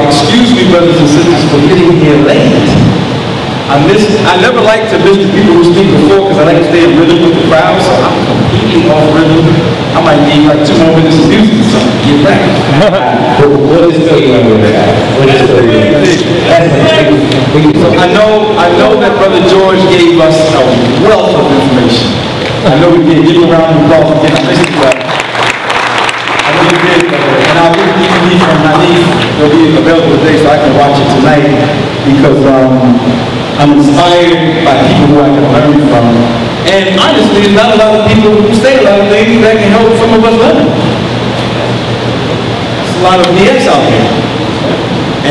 Excuse me, brothers and sisters, for getting here late. I never like to miss the people who speak before because I like to stay in rhythm with the crowd, so I'm completely off rhythm. I might need like 2 more minutes of music or something to get back. What is still going with that? What is still going So I know that Brother George gave us a wealth of information. I know we did. Give him a round of applause again. I listened to that. I know you did, and I'll get the DVD from my niece. It'll be available today so I can watch it tonight because I'm inspired by people who I can learn from. And honestly, there's not a lot of people who say a lot of things that can help some of us learn. There's a lot of BS out there.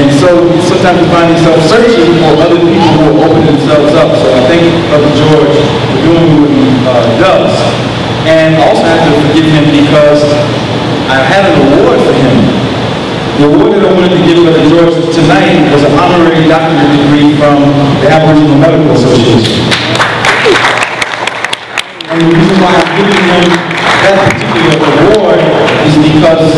And so sometimes we find ourselves searching for other people who will open themselves up. So I thank Brother George for doing what he does. And I also have to forgive him because I had an award for him. The award that I wanted to give Brother George tonight was an honorary doctorate degree from the Aboriginal Medical Association. And the reason why I'm giving him that particular award is because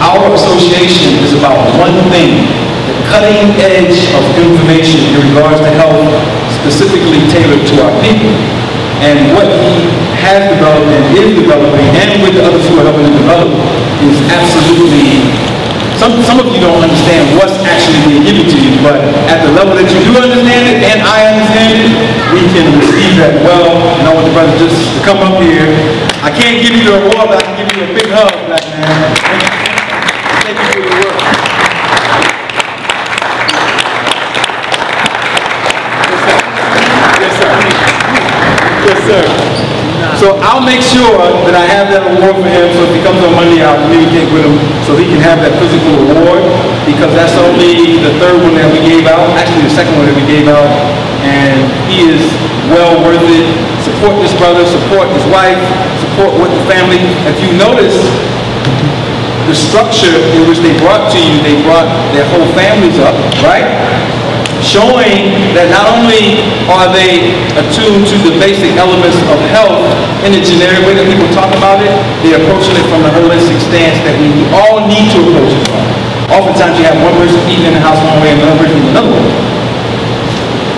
our association is about one thing: the cutting edge of information in regards to health, specifically tailored to our people. And what he has developed and is developing, and with the others who are helping to develop, is absolutely... Some of you don't understand what's actually being given to you, but at the level that you do understand it, and I understand it, we can receive that well. And I want the brother just to come up here. I can't give you the award, but I can give you a big hug, black man. Thank you for your work. Yes, sir. Yes, sir. So I'll make sure that I have that award for him, so if he comes on Monday, I'll communicate with him so he can have that physical award, because that's only the third one that we gave out, actually the second one that we gave out, and he is well worth it. Support this brother, support his wife, support with the family. If you notice, the structure in which they brought to you, they brought their whole families up, right? Showing that not only are they attuned to the basic elements of health in the generic way that people talk about it, they're approaching it from a holistic stance that we all need to approach it from. Oftentimes you have one person eating in the house one way and another person another way.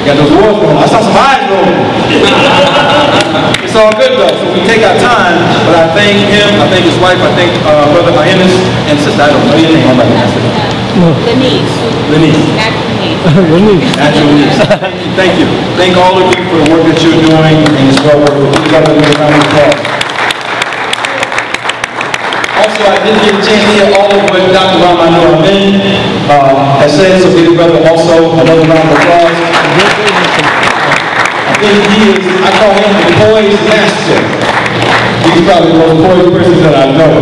You got those wars going on. I saw some eyes rolling. It's all good though, so we take our time, but I thank him, I thank his wife, I thank Brother Mahinus, and sister, I don't know your name, I'm about to ask it. Lenise. Natural niece. Thank you. Thank all of you for the work that you're doing, and it's well worth it. Please give a round of applause. Also, I didn't get a chance to hear all of what Dr. Ramano Amin has said, so give the brother also another round of applause. I think he is, I call him the poise master. He's probably the most poised person that I know.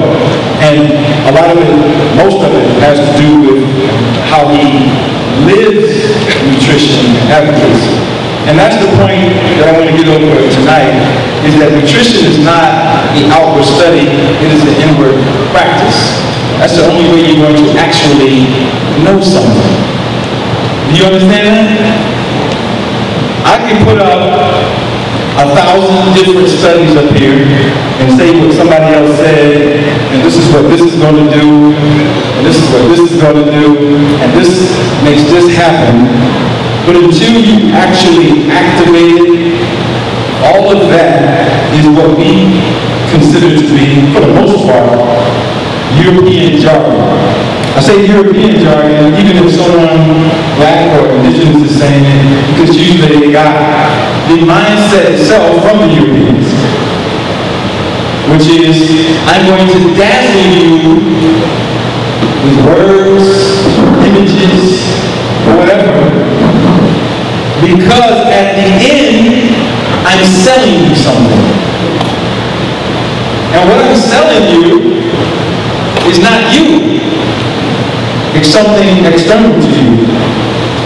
And a lot of it, most of it, has to do with how he lives nutrition and advocacy. And that's the point that I want to get over tonight, is that nutrition is not the outward study, it is the inward practice. That's the only way you're going to actually know something. Do you understand that? I can put up 1,000 different studies up here and say what somebody else said, and this is what this is going to do, and this is what this is going to do, and this makes this happen. But until you actually activate it, all of that is what we consider to be, for the most part, European jargon. I say European jargon, even if someone black or indigenous is saying it, because usually they got the mindset itself from the Europeans, which is, I'm going to dazzle you with words, images, or whatever, because at the end, I'm selling you something. And what I'm selling you is not you. It's something external to you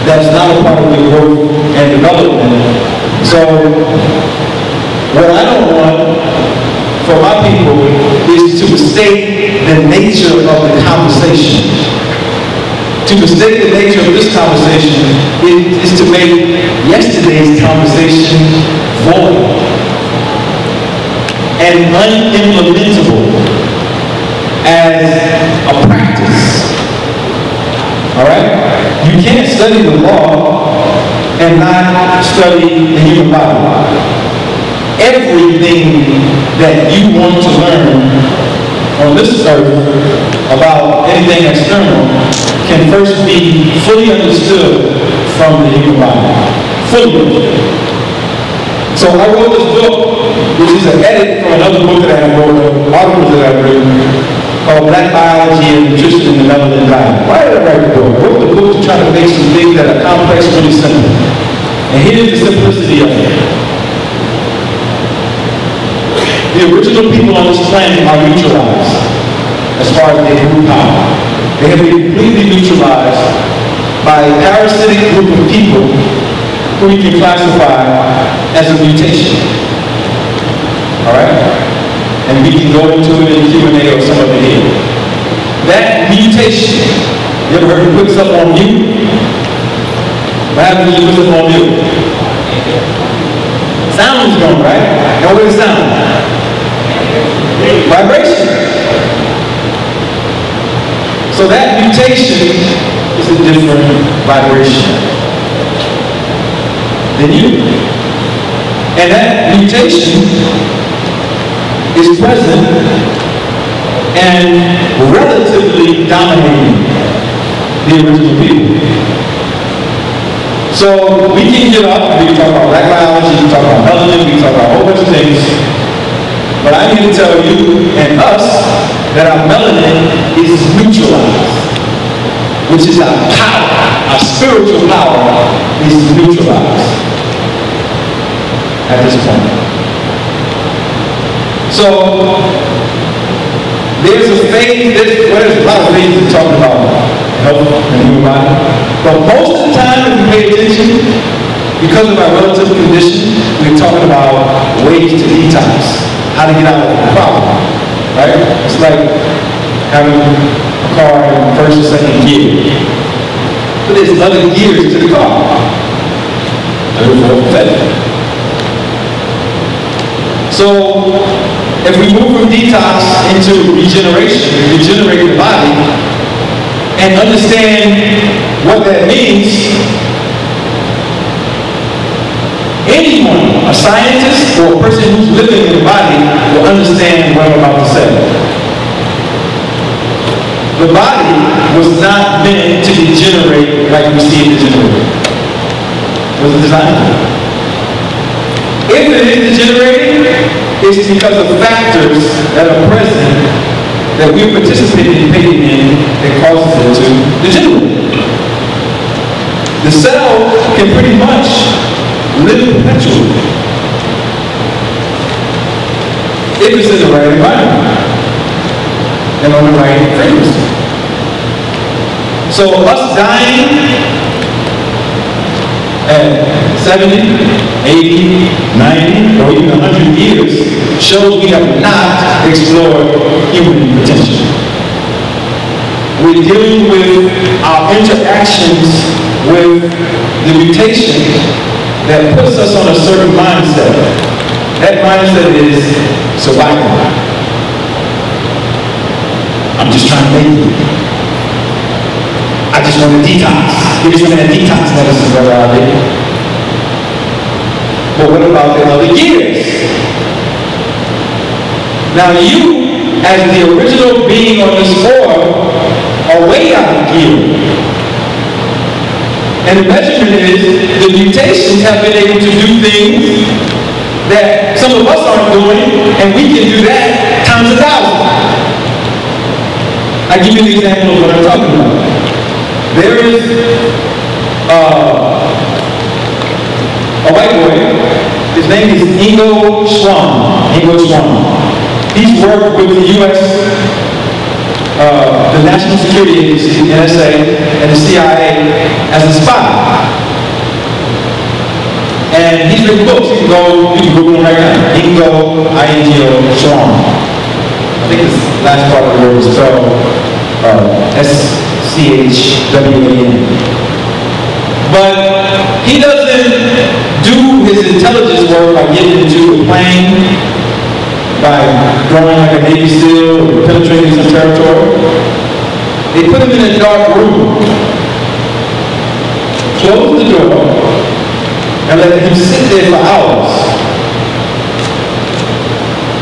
that's not a part of your growth and development. So, what I don't want for my people is to mistake the nature of the conversation. To mistake the nature of this conversation is to make yesterday's conversation void and unimplementable as a practice. You can't study the law and not study the human body. Everything that you want to learn on this earth about anything external can first be fully understood from the human body. Fully understood. So I wrote this book, which is an edit from another book that I wrote, articles that I've written, called Black Biology and Nutrition in the Melanin Diet. Why did I write the book? I wrote the book to try to make some things that are complex really simple. And here's the simplicity of it. The original people on this planet are neutralized as far as their group power. They have been completely neutralized by a parasitic group of people who we can classify as a mutation. Alright? And we can go into it in Q&A or some of it here. That mutation, you ever heard of put stuff on mute? What happens when you put stuff on mute? Sound is going, right? Now what is sound? Vibration. So that mutation is a different vibration than you. And that mutation is present and relatively dominating the original people. So we can get up, we can talk about black biology, we can talk about melanin, we can talk about a whole bunch of things. But I'm here to tell you and us that our melanin is neutralized, which is our power, our spiritual power is neutralized at this point. So there's a faith, there's a lot of things to talk about health and human body. But most of the time, if you pay attention, because of our relative condition, we're talking about ways to detox, how to get out of the problem, right? It's like having a car in first or second gear. But there's other gears to the car. Third, fourth, fifth. So, if we move from detox into regeneration, regenerating the body, and understand what that means, anyone, a scientist or a person who's living in the body, will understand what I'm about to say. The body was not meant to degenerate like we see it degenerate. It wasn't designed for it. If it is degenerating, it's because of factors that are present that we're participating in that causes it to degenerate. The cell can pretty much live perpetually if it's in the right environment and on the right frequency. So us dying at 70, 80, 90, or even 100 years shows we have not explored human potential. We're dealing with our interactions with the mutation that puts us on a certain mindset. That mindset is survival. I'm just trying to make it. I just want to detox. Give me some of that detox medicine, brother, out there. But what about the other gears? Now you, as the original being on this orb, are way out of gear. And the measurement is the mutations have been able to do things that some of us aren't doing, and we can do that times 1,000. I give you an example of what I'm talking about. There is a white boy. His name is Ingo Schwann. He's worked with the U.S. The National Security Agency, the NSA, and the CIA as a spy. And he's written books. You can Google him right now. Ingo, I-N-G-O, Schwann. I think his last part of the word is spelled S-C-H-W-A-N. But he doesn't do his intelligence work by getting into a plane, by going like a Navy SEAL or penetrating some territory. They put him in a dark room the door and let him sit there for hours.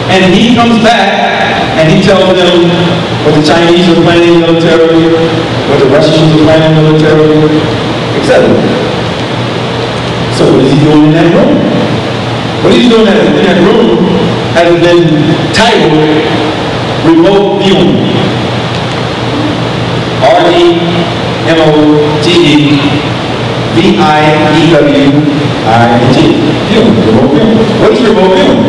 And he comes back and he tells them what the Chinese are planning militarily, what the Russians are planning militarily, etc. So what is he doing in that room? What he's doing in that room has been titled remote viewing. R-E-M-O-T-E-V-I-E-W-I-N-G. Viewing, remote viewing. What is remote viewing?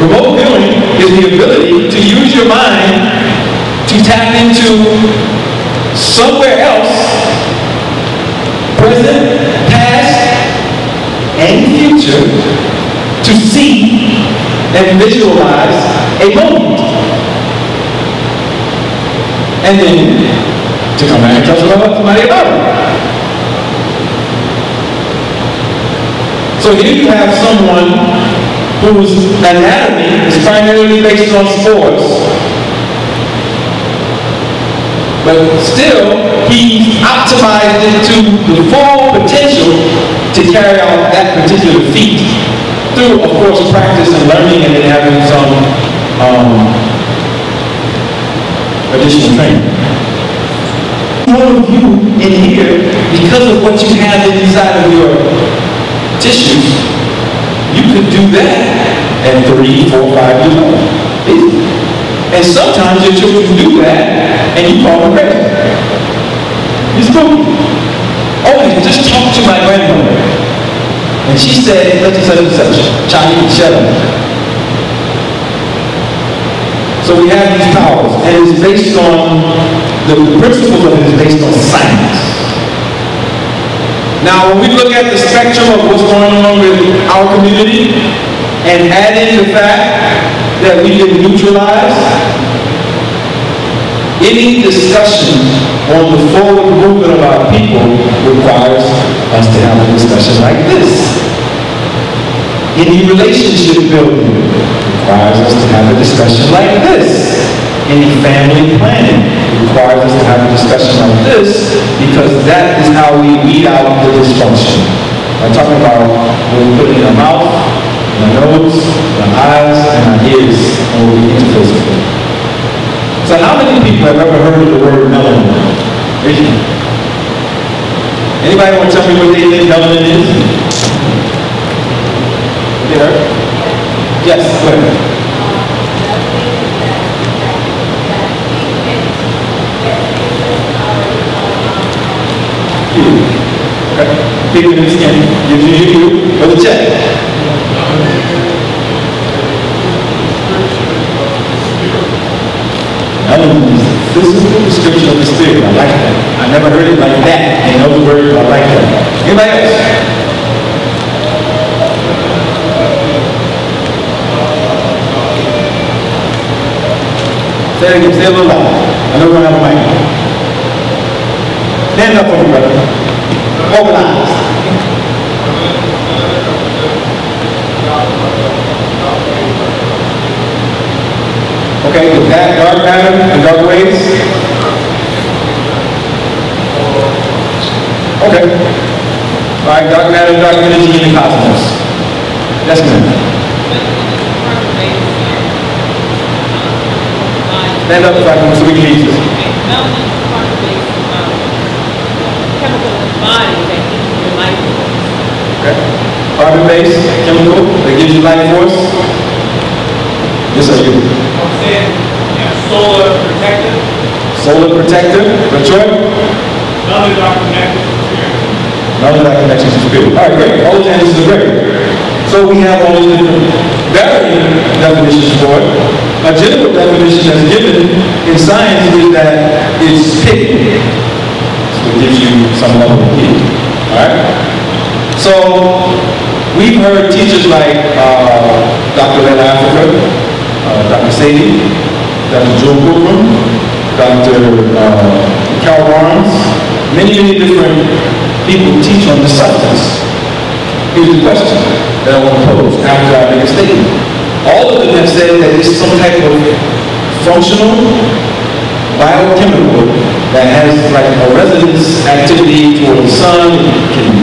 Remote viewing is the ability to use your mind to tap into somewhere else, present, past, and future, to see and visualize a moment. And then to come back and tell somebody about it. So here you have someone whose anatomy is primarily based on spores. But still, he's optimized it to the full potential to carry out that particular feat through, of course, practice and learning, and then having some additional training. All of you in here, because of what you have inside of your tissues, you could do that at 3, 4, 5 years old. Easy. And sometimes your children do that, and you call them crazy. It's spooky. Oh, I just talked to my grandmother, and she said, such and such and such, Chinese, shut up. So we have these powers, and it's based on, the principles of it is based on science. Now, when we look at the spectrum of what's going on with our community, and add in the fact that we get neutralized, any discussion on the forward movement of our people requires us to have a discussion like this. Any relationship building requires us to have a discussion like this. Any family planning requires us to have a discussion like this, because that is how we weed out the dysfunction. I'm talking about what we put in our mouth, in our nose, in our eyes, and our ears, and what we interface with it. So how many people have ever heard of the word melanin? Anybody want to tell me what they think melanin is? You heard? Yes, go ahead. Okay. People in the skin gives you for the check. Melanin is the physical description of the spirit. I like that. I never heard it like that. You know the word, I like that. Anybody else? Say it again, say it a little loud. I know we're going to have a mic. Stand up for me, brother. Organize. Okay, with that dark matter and dark waves. Okay. All right, dark matter and dark energy in the cosmos. That's good. Stand up so we can hear you. Okay. Carbon-based chemical that gives you life force. Yes, sir. You. I'm saying solar protector. Solar protector. Detroit. None of our connections to spirit. None of our connections to spirit. All right, great. All those answers are great. So we have all these different varying definitions for it. A general definition that's given in science is that it's pigment. So it gives you some level of heat. Alright? So we've heard teachers like Dr. Red Africa, Dr. Sadie, Dr. Joe Cookman, Dr. Carol Barnes, many different people teach on the substance. Here's the question that I want to pose after I make a statement. All of them have said that it's some type of functional biochemical that has like a resonance activity toward the sun, it can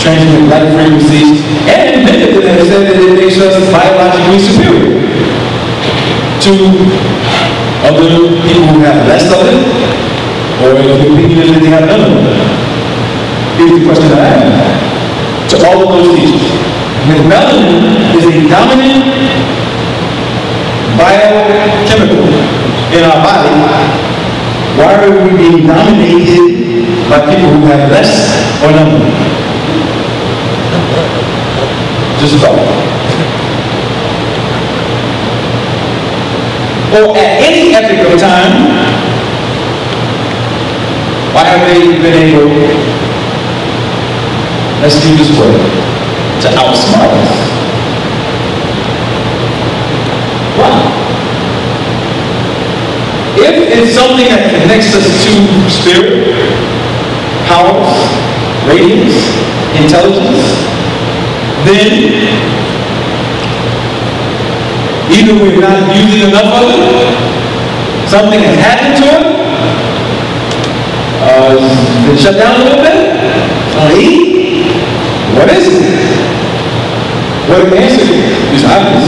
transmit light frequencies, and many of them have said that it makes us biologically superior to other people who have less of it, or the opinion that they have none of it. Here's the question I have to all of those teachers. If melanin is a dominant biochemical in our body, why are we being dominated by people who have less or none? Just a thought. Or at any epoch of time, why have they been able, let's use this word, to outsmart us? Why? If it's something that connects us to spirit, powers, radiance, intelligence, then either we're not using enough of it, something has happened to it, it's been shut down a little bit, what is it? Well, the answer is obvious.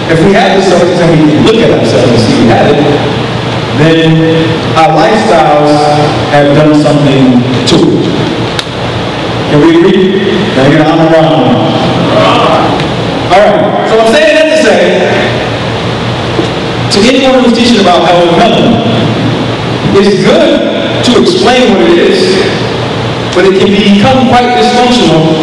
If we have this substance and we can look at ourselves and see we have it, then our lifestyles have done something to it. Can we agree? Now you're on the wrong. Alright, so I'm saying that to say, to anyone who's teaching about health and melanin, it's good to explain what it is, but it can become quite dysfunctional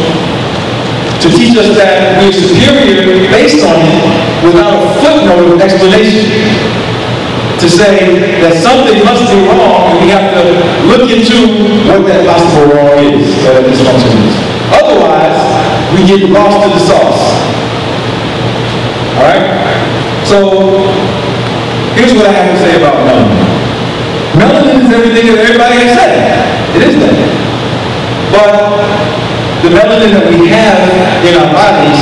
to teach us that we're superior based on it without a footnote of explanation. To say that something must be wrong and we have to look into what that possible wrong is, or that dysfunction is. Otherwise, we get lost in the sauce. Alright? So, here's what I have to say about melanin. Melanin is everything that everybody has said. It is that. But the melanin that we have in our bodies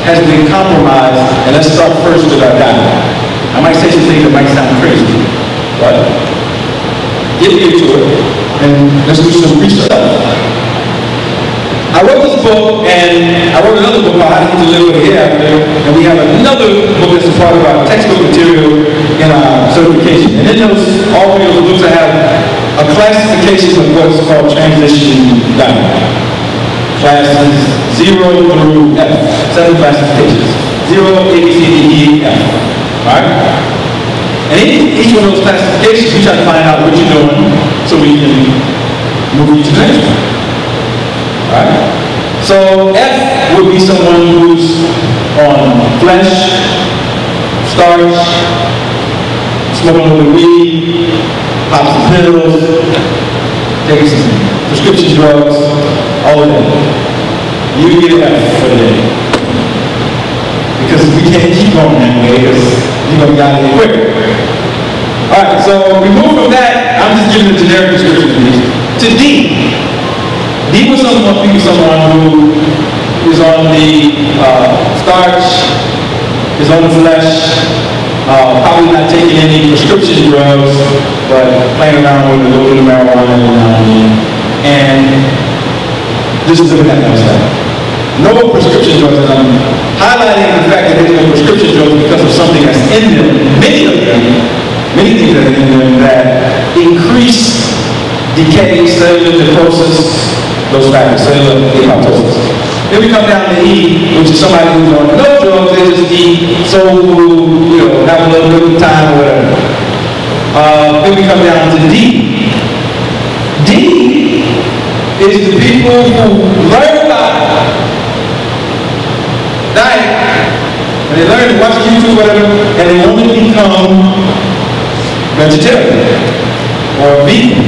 has been compromised, and let's start first with our diet. I might say some things that might sound crazy, but get into it, and let's do some research. I wrote this book, and I wrote another book about how to live with a hereafter, and we have another book that's a part of our textbook material in our certification. And in those, all of those books I have a classification of what's called transition diet. Classes 0 through F, 7 classifications. 0, A, B, C, D, E, F. Alright? And in each one of those classifications, we try to find out what you're doing so we can move you to the next one. Alright? So F would be someone who's on flesh, starch, smoking a little weed, pop some pills, taking some prescription drugs, all of that. You get an F for the day. Because we can't keep going that way because you're going to get out of here quicker. Alright, so we move from that, I'm just giving a generic description of these, to D. D was someone who is on the starch, is on the flesh, probably not taking any prescription drugs, but playing around with a little bit of marijuana every now and then. And this is living that lifestyle. No prescription drugs, and I'm highlighting the fact that there's no prescription drugs because of something that's in them, many of them, many things that are in them that increase decay, cellular necrosis, those factors, cellular apoptosis. Then we come down to E, which is somebody who's on no drugs, they just eat soul food, have a little bit of time or whatever. Then we come down to D. D is the people who learn about diet, and they learn to watch YouTube, whatever, and they only become vegetarian or vegan.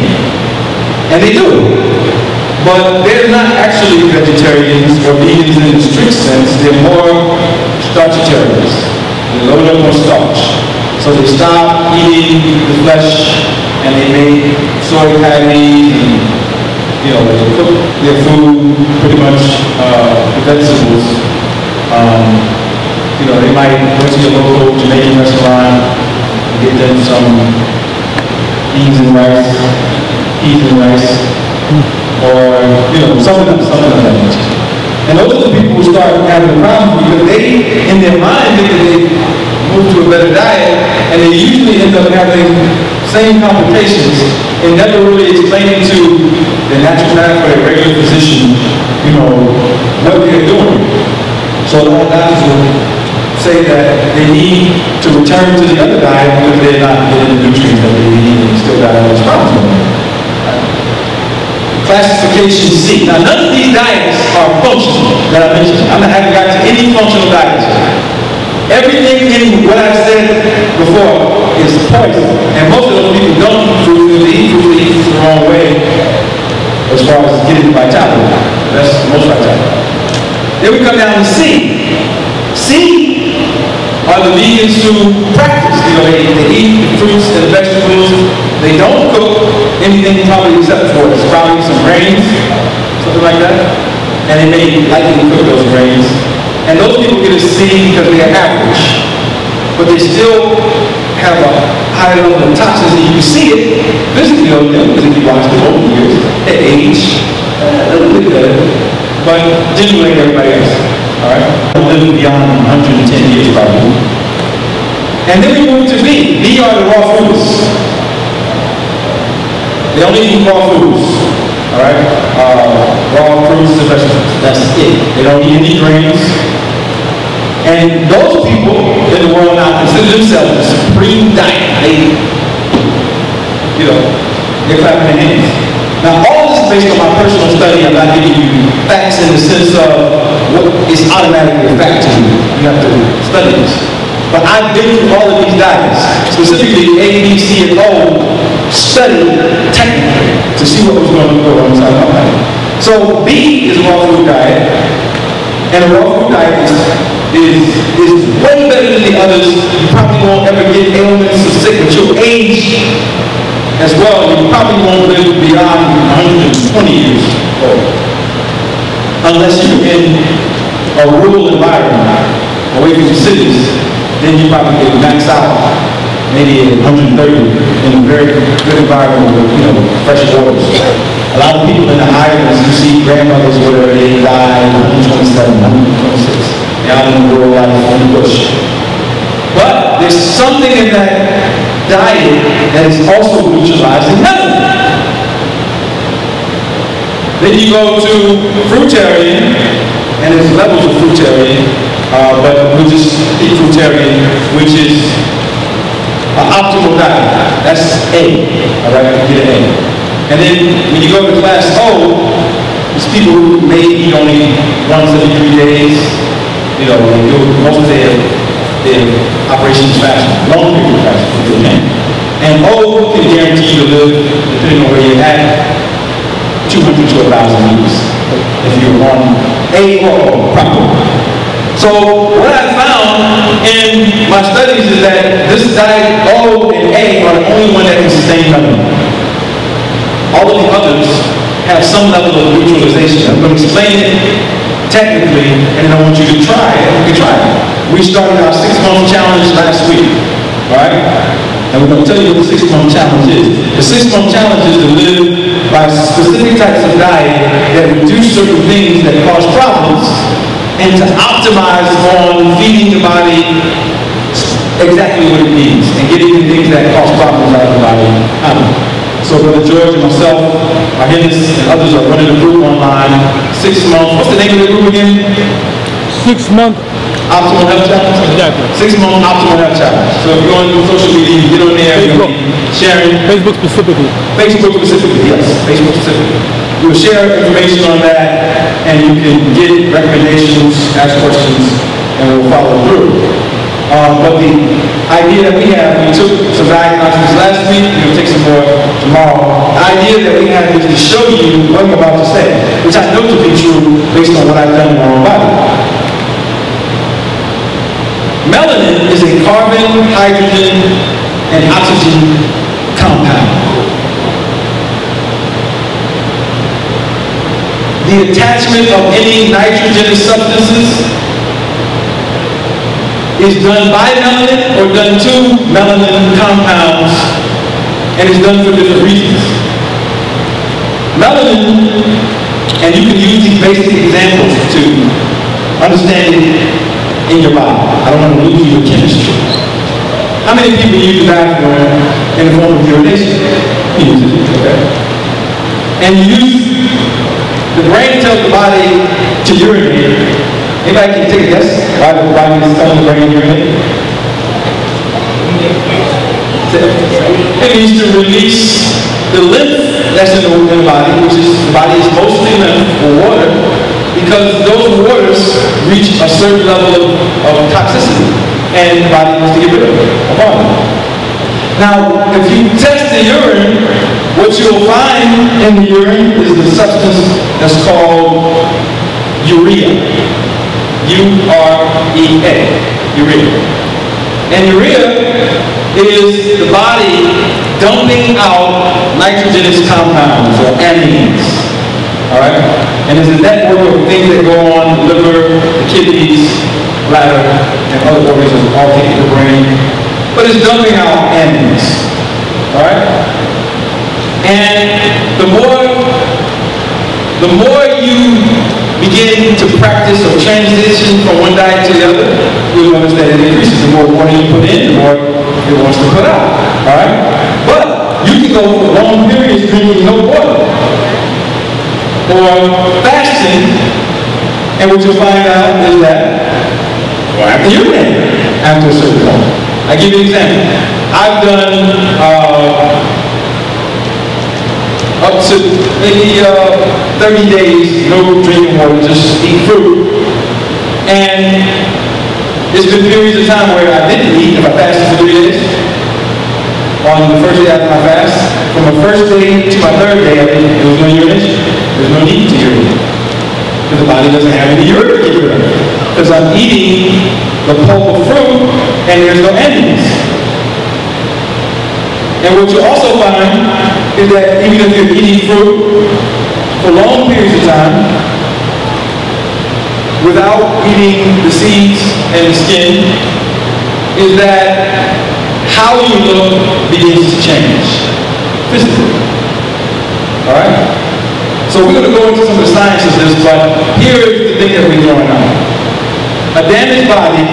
And they do. But they're not actually vegetarians or vegans in the strict sense. They're more starchitarians. They load up on starch. So they stop eating the flesh and they make soy patties and they cook their food pretty much vegetables. They might go to your local Jamaican restaurant and get them some peas and rice, or, something of that nature. And those are the people who start having a problem because they, in their mind, think that they move to a better diet, and they usually end up having same complications and never really explaining to the naturopath or their regular physician, what they're doing. So a lot of doctors will say that they need to return to the other diet because they're not getting the nutrients that they need and still got all those problems. Classification C. Now, none of these diets are functional that I mentioned. I haven't got to any functional diets. Everything in what I've said before is poison. And most of those people don't eat fruit. They eat fruit the wrong way as far as getting vitality. That's the most vitality. Then we come down to C. C are the vegans who practice. They eat the fruits and vegetables. They don't cook anything probably except for sprouting some grains, something like that. And they may likely cook those grains. And those people get a C because they are average. But they still have a high level of toxins, and you can see it physically on them because if you watch them over the years, they age a little bit better. But generally everybody else. Alright? Living beyond 110 years probably. And then we move to B. B are the raw foods. They only eat raw foods. Alright? Raw fruits and vegetables. That's it. They don't eat any grains. And those people in the world now consider themselves the supreme diet. They're clapping their hands. Now, all this is based on my personal study. I'm not giving you facts in the sense of what is automatically a fact to you. You have to study this. But I've been through all of these diets, specifically A, B, C, and O, studied technically to see what was going to go on inside my body. So B is a raw food diet, and a raw food diet is way better than the others. You probably won't ever get ailments or sick, but you'll age as well. You probably won't live beyond 120 years old, unless you're in a rural environment, away from the cities. Then you probably get maxed out, maybe at 130 in a very good environment with, fresh waters. A lot of people in the islands, you see grandmothers where they die 127, 126. They're out in the rural life, in the bush. But there's something in that diet that is also neutralizing melanin. Then you go to fruitarian, and there's levels of fruitarian. But we just eat fruitarian, which is an optimal diet. That's A. Alright, you get an A. And then when you go to class O, it's people who may eat only once every 3 days. They do most of their operations fasting, long period fasting. And O can guarantee you to live, depending on where you're at, 200 to 1,000 years if you're on A or O properly. So what I found in my studies is that this diet, O and A, are the only one that can sustain melanin. All of the others have some level of neutralization. I'm going to explain it technically, and then I want you to try it. You can try it. We started our 6-month challenge last week, all right? And we're going to tell you what the 6-month challenge is. The 6-month challenge is to live by specific types of diet that reduce certain things that cause problems, and to optimize on feeding the body exactly what it needs and getting the things that cause problems out of the body out. So Brother George and myself, our Hennis and others are running a group online. 6 months. What's the name of the group again? 6-month Optimal Health Challenge? Exactly. 6-month Optimal Health Challenge. So if you're on social media, you get on there, you'll be sharing. Facebook specifically. Facebook specifically, yes. Facebook specifically. You'll share information on that, and you can get recommendations, ask questions, and we'll follow through. But the idea that we have, we took some diagnostics last week, we'll take some more tomorrow. The idea that we have is to show you what I'm about to say, which I know to be true based on what I've done in my own body. Melanin is a carbon, hydrogen, and oxygen compound. The attachment of any nitrogenous substances is done by melanin or done to melanin compounds, and is done for different reasons. Melanin, and you can use these basic examples to understand it in your body. I don't want to lose you with chemistry. How many people use the bathroom in the form of urination? You use it, okay? And you use, the brain tells the body to urinate. Anybody can take a guess why the body is telling the brain to urinate? It needs to release the lymph that's in the body, which is, the body is mostly lymph or water, because those waters reach a certain level of toxicity, and the body wants to get rid of it. Now, if you test the urine, what you'll find in the urine is the substance that's called urea. U-R-E-A, urea. And urea is the body dumping out nitrogenous compounds or amines. Alright? And there's a network of things that go on: the liver, the kidneys, bladder, and other organs all taking the brain. But it's dumping out amines. Alright? And the more you begin to practice or transition from one diet to the other, you'll notice that it increases. The more water you put in, the more it wants to put out. Alright? But you can go for long periods drinking no water, or fasting, and what you'll find out is that, well, after urinating, after a certain point. I'll give you an example. I've done up to maybe 30 days no drinking water, just eat fruit. And there's been periods of time where I didn't eat if I fasted for 3 days. On the first day after my fast, from the first day to my third day, there was no urination. There's no need to urinate, because the body doesn't have any urine to get rid of. Because I'm eating the pulp of fruit and there's no amines. And what you also find is that even if you're eating fruit for long periods of time, without eating the seeds and the skin, is that how you look begins to change physically. Alright? So we're going to go into some of the science of this, but here is the thing that we're throwing out. A damaged body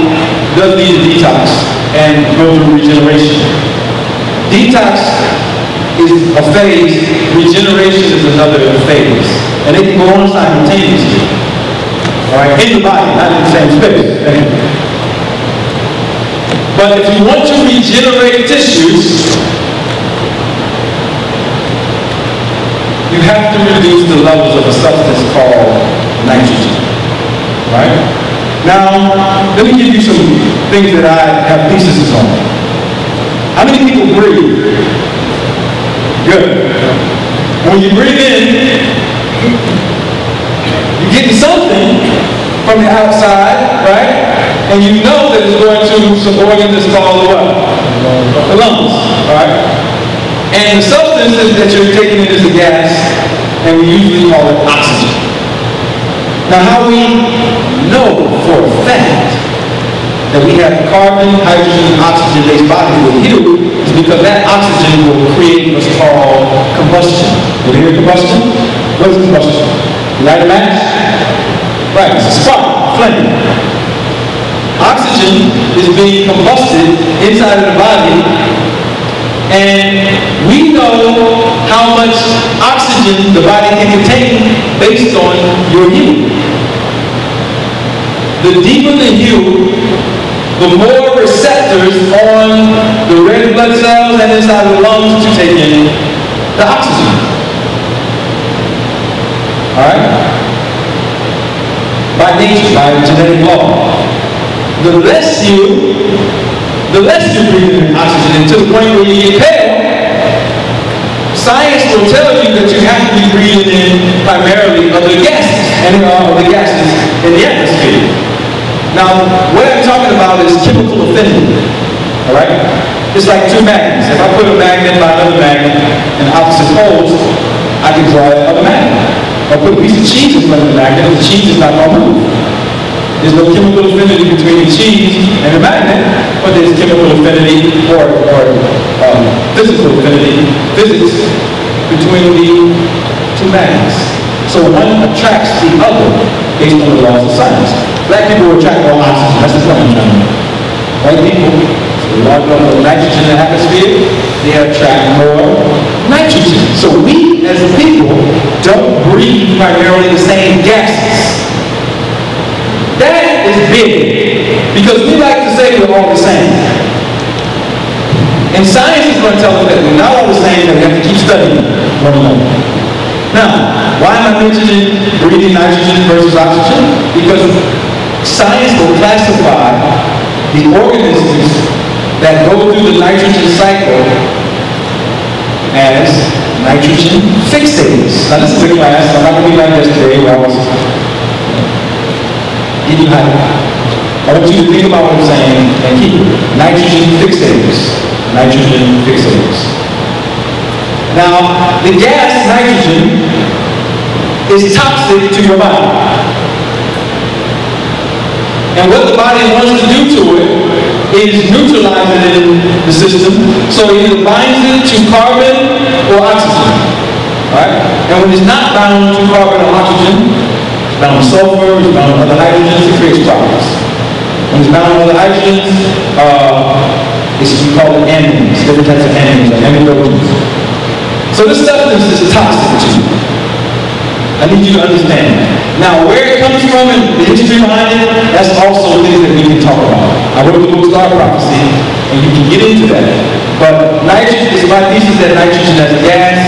does need a detox and go through regeneration. Detox is a phase, regeneration is another phase. And they can go on simultaneously. Alright, in the body, not in the same space. But if you want to regenerate tissues, you have to reduce the levels of a substance called nitrogen. Right? Now, let me give you some things that I have theses on. How many people breathe? Good. When you breathe in, you're getting something from the outside, right? And you know that it's going to some organ that's called what? The lungs, right? And the substances that you're taking in is a gas, and we usually call it oxygen. Now, how we know for a fact that we have carbon, hydrogen, and oxygen-based bodies with you is because that oxygen will create what's called combustion. You hear combustion? What is combustion? You light a match? Right, it's a spark, flame. Oxygen is being combusted inside of the body, and we know how much oxygen the body can contain based on your hue. The deeper the hue, the more receptors on the red blood cells and inside of the lungs to take in the oxygen. Alright? By nature, by genetic law. The less you breathe in oxygen, and to the point where you get pale, science will tell you that you have to be breathing in primarily other gases, and other gases in the atmosphere. Now, what I'm talking about is chemical affinity. Alright? It's like two magnets. If I put a magnet by another magnet in opposite poles, I can draw that other magnet. If I put a piece of cheese in front of the magnet, the cheese is not going to move. There's no chemical affinity between the cheese and the magnet, but there's chemical affinity or physical affinity, physics, between the two magnets. So one attracts the other based on the laws of science. Black people attract more oxygen. That's the point I'm trying to make. White people, so a lot of nitrogen in the atmosphere, they attract more nitrogen. So we, as a people, don't breathe primarily the same gases. That is big, because we like to say we're all the same. And science is going to tell us that we're not all the same, and we have to keep studying one another. Now, why am I mentioning breathing nitrogen versus oxygen? Because science will classify the organisms that go through the nitrogen cycle as nitrogen fixators. Now, this is a class, I'm not going to be like yesterday where I was eating hot. I want you to think about what I'm saying and keep it. Nitrogen fixators. Nitrogen fixators. Now, the gas nitrogen is toxic to your body. And what the body wants to do to it is neutralize it in the system, so it either binds it to carbon or oxygen. Right? And when it's not bound to carbon or oxygen, it's bound to sulfur, it's bound to other hydrogens, it creates problems. When it's bound to other hydrogens, we call it amines, different types of amines, like aminogens. So this substance is toxic to you. I need you to understand. Now, where it comes from and the history behind it, that's also things that we can talk about. I wrote the book Star Prophecy, and you can get into that. But nitrogen, it's my thesis that nitrogen as a gas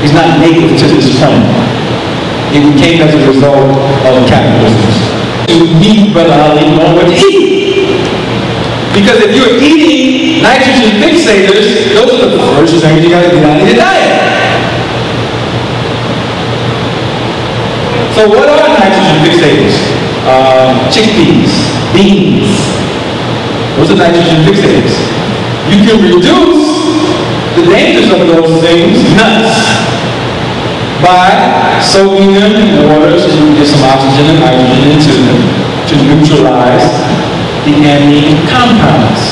is not native to this planet. It came as a result of capitalism. You need, Brother Ali, know what to eat. Because if you're eating nitrogen fixators, those are the first things you got to get out of your diet. So what are nitrogen fixators? Chickpeas, beans. Those are nitrogen fixators. You can reduce the dangers of those things, nuts, by soaking them in water so you can get some oxygen and nitrogen into them to neutralize the amine compounds.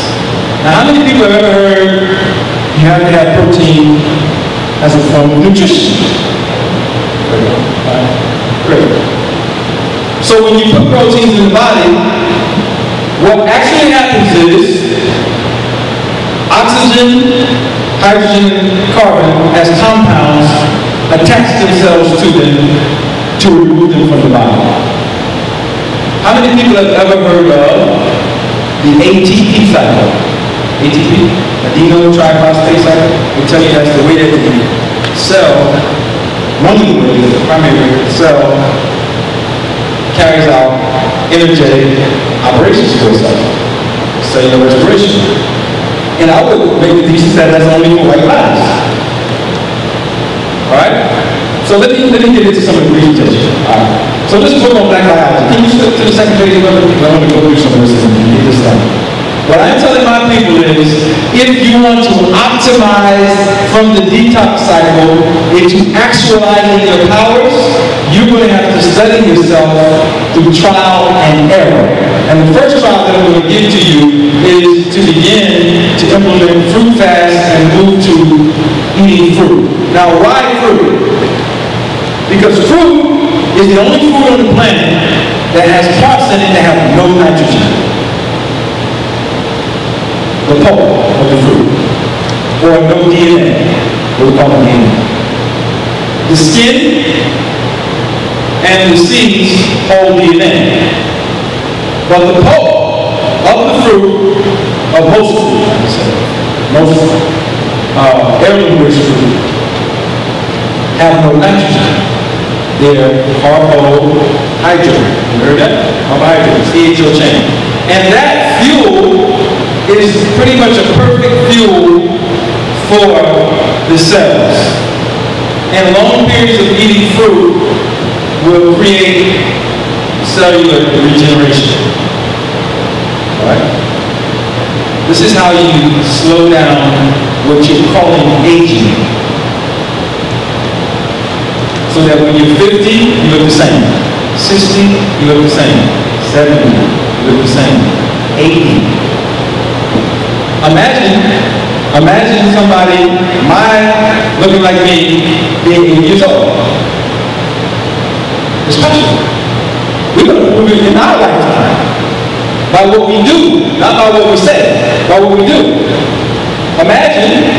Now, how many people have ever heard you have to have protein as a form of nutrition? Great. So when you put proteins in the body, what actually happens is oxygen, hydrogen, and carbon as compounds attach themselves to them to remove them from the body. How many people have ever heard of the ATP cycle? ATP, adeno triphosphate cycle. They tell you that's the way that the cell, one of the ways, the primary cell carries out energetic operations for itself, cellular respiration. And I would make the thesis that that's only for white bodies. Alright? So let me get into some of the presentation. Alright. So this book on black biology. Can you flip to the second page? Because I want to go through some of this and get this done. What I'm telling my people is, if you want to optimize from the detox cycle into actualizing your powers, you're going to have to study yourself through trial and error. And the first trial that I'm going to give to you is to begin to implement fruit fast and move to eating fruit. Now, why fruit? Because fruit is the only food on the planet that has parts in it that have no nitrogen. The pulp of the fruit, or no DNA, what we call DNA. The skin and the seeds hold DNA, but the pulp of the fruit, of most fruit, most heirloom-rich fruit, have no nitrogen. They're carbohydrate. You heard that? Carbohydrates, CHO chain. And that fuel is pretty much a perfect fuel for the cells. And long periods of eating fruit will create cellular regeneration. Alright? This is how you slow down what you're calling aging. So that when you're 50, you look the same. 60, you look the same. 70, you look the same. 80. Imagine Imagine somebody, looking like me, being 80 years old. It's possible. We're going to prove it in our lifetime. By what we do, not by what we say, by what we do. Imagine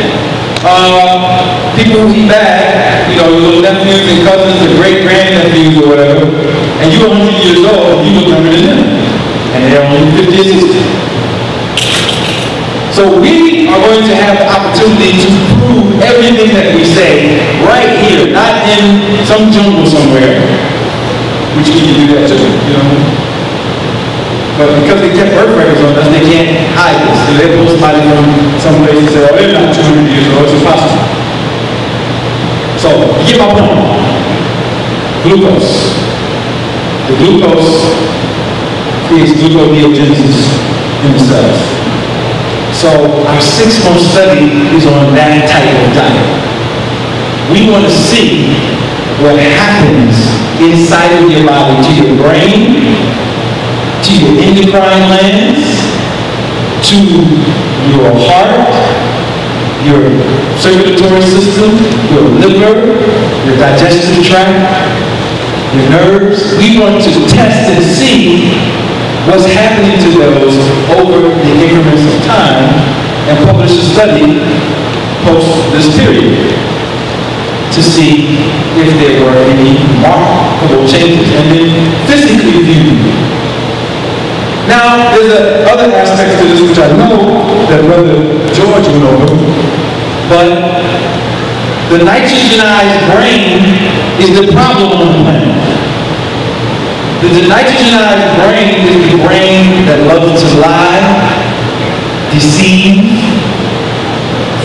people who eat bad, your little nephews and cousins and great-grandnephews or whatever, and you're 100 years old and you look younger than them. And they're only 50 or 60. So we are going to have the opportunity to prove everything that we say right here, not in some jungle somewhere, which we can do that too, But because they kept birth records on us, they can't hide this. So they pull somebody from some place and say, oh, they're not 200 years old, it's impossible. So, you get my point. Glucose. The glucose creates gluconeogenesis in the cells. So our 6-month study is on that type of diet. We want to see what happens inside of your body, to your brain, to your endocrine glands, to your heart, your circulatory system, your liver, your digestive tract, your nerves. We want to test and see what's happening to those over the increments of time and publish a study post this period to see if there were any remarkable changes and then physically view. Now, there's other aspects to this which I know that Brother George went over, but the nitrogenized brain is the problem on the planet. The nitrogenized brain is the brain that loves to lie, deceive,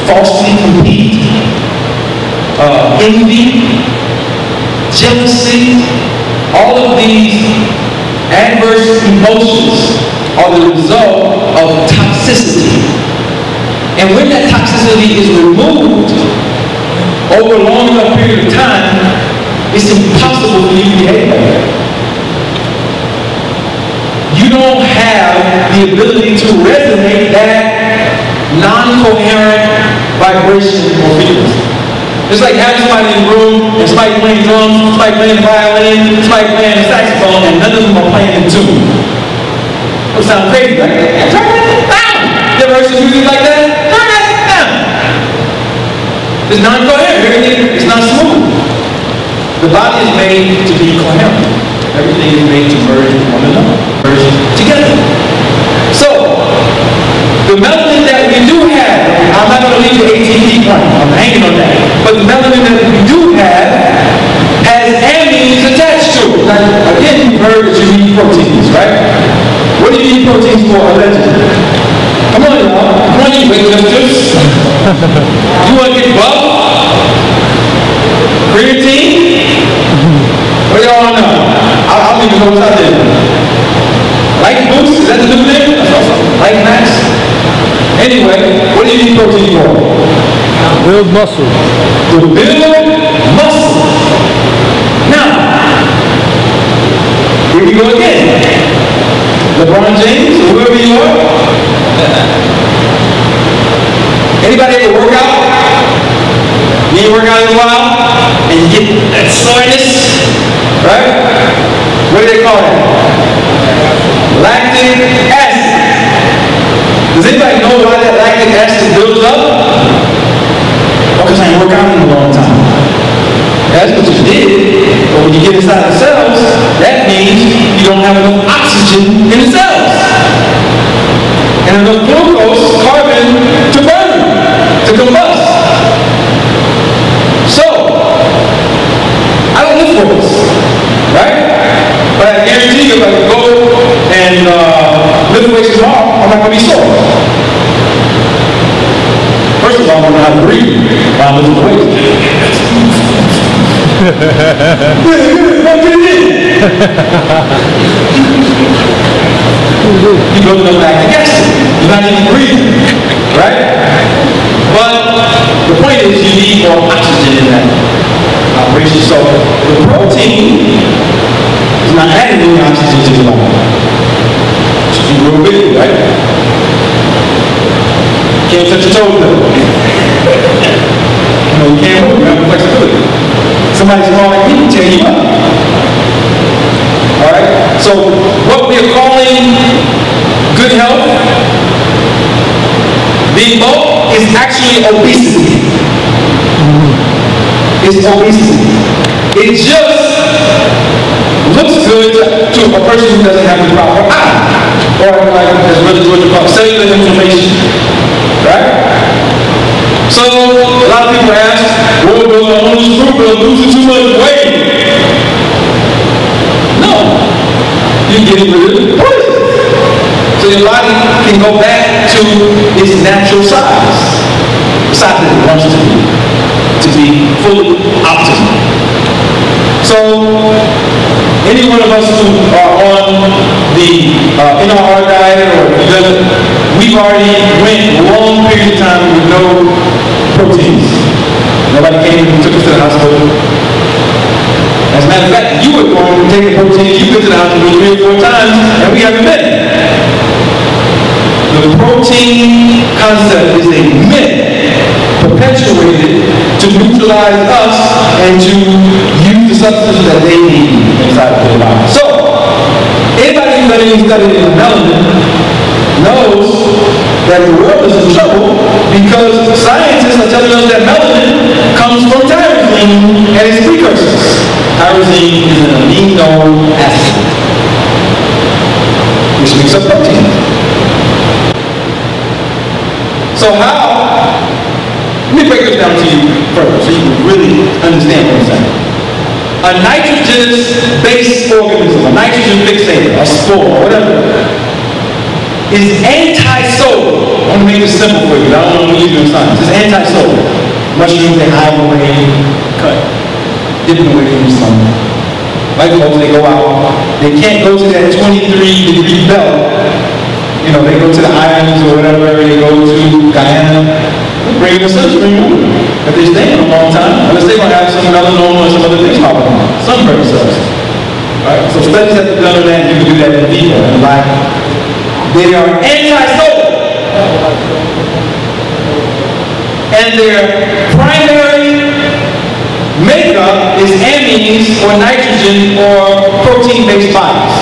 falsely compete, envy, jealousy. All of these adverse emotions are the result of toxicity. And when that toxicity is removed over a long enough period of time, it's impossible for you to behave like that. You don't have the ability to resonate that non-coherent vibration or frequency. It's like having somebody in the room, and somebody playing drums, somebody playing violin, somebody playing the saxophone, and none of them are playing in tune. It sounds crazy, right? Turn it down! You ever heard some music like that? Turn it down! It's non-coherent, everything is not smooth. The body is made to be coherent. Everything is made to merge with one another, merge together. So, the melanin that we do have, I'm not going to leave the ATP point, I'm hanging on that, but the melanin that we do have has amines attached to it. Now, again, you've heard that you need proteins, right? What do you need proteins for, allegedly? Come on, y'all. Come on, you weightlifters. You want to get buff? Creatine? What do y'all want to know? I don't even know what's out there. Light boost? Is that the new thing? Light max? Anyway, what do you need protein for? Build muscle. To build muscle. Now, here we go again. LeBron James, or whoever you are. Anybody ever work out? You ain't work out in a while, and you get that soreness, right? What do they call that? Lactic acid. Does anybody know why that lactic acid builds up? Because I ain't worked out in a long time. That's what you did, but when you get inside the cells, that means you don't have enough oxygen in the cells. And enough glucose, carbon, to burn, to combust. So, I don't lift weights, right? But I guarantee you, if I can go and lift weights tomorrow, I'm not going to be sore. First of all, I'm going to know how to breathe while I'm lifting weights. You build enough lactic acid. You're not even breathing, right? But the point is, you need more oxygen in that operation. So the protein is not adding any oxygen to the body. It should be real big, right? Can't touch your toes though. You know, you can't move, you have flexibility. Somebody small like me can tear you up. Alright? So what we are calling good health, being bulk, is actually obesity. It's obesity. It just looks good to a person who doesn't have the proper eye. Or like, as Brother George calls cellular inflammation. Right? So, a lot of people ask, well, I'm on this fruit, but I'm losing too much weight. No. You're getting rid of the poison. So your body can go back to its natural size. The size that it wants to be fully optimal. So, any one of us who are on the NRR diet or we've already went a long period of time with no proteins. Nobody came and took us to the hospital. As a matter of fact, you were going to take the proteins, you went to the hospital 3 or 4 times, and we haven't been. The protein concept is a myth perpetuated to neutralize us and to use the substances that they need inside of their body. So, anybody who's done any study in melanin knows that the world is in trouble because scientists are telling us that melanin comes from tyrosine and its precursors. Tyrosine is an amino acid, which makes up protein. So let me break this down to you further so you can really understand what I'm saying. A nitrogenous-based organism, a nitrogen fixator, a spore, whatever, is anti-solar. I want to make this simple for you. I don't want to use it in science. It's anti-solar. Mushrooms, they hide away, cut, dipping away from the sun. White folks, they go out. They can't go to that 23-degree belt. You know, they go to the islands or whatever, they go to Guyana, bring the sunscreen on. If they stay in a long time, unless they're going to have some melanoma or some other things popping on, sunburn cells. Right? So studies have been done on that, you can do that in vivo, in life. They are anti-solar. And their primary makeup is amines or nitrogen or protein-based bodies.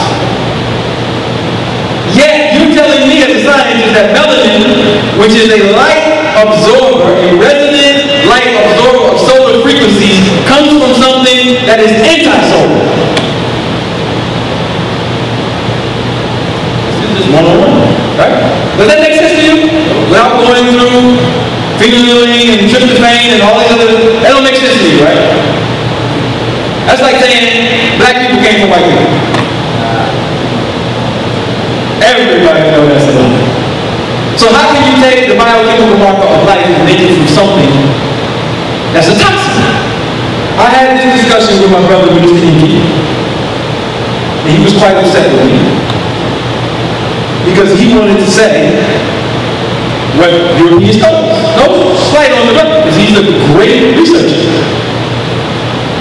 Yet, you're telling me as a scientist that melanin, which is a light absorber, a resonant light absorber of solar frequencies, comes from something that is anti-solar. This is just one-on-one, right? Does that make sense to you? Without going through phenylalanine and tryptophan and all these other, that don't make sense to you, right? That's like saying black people came from white people. Everybody knows that's a lie. So how can you take the biochemical marker of life and make it from something that's a toxin? I had this discussion with my brother, Mr. Inky, and he was quite upset with me because he wanted to say what Europeans told us. No slight on the brother, because he's a great researcher.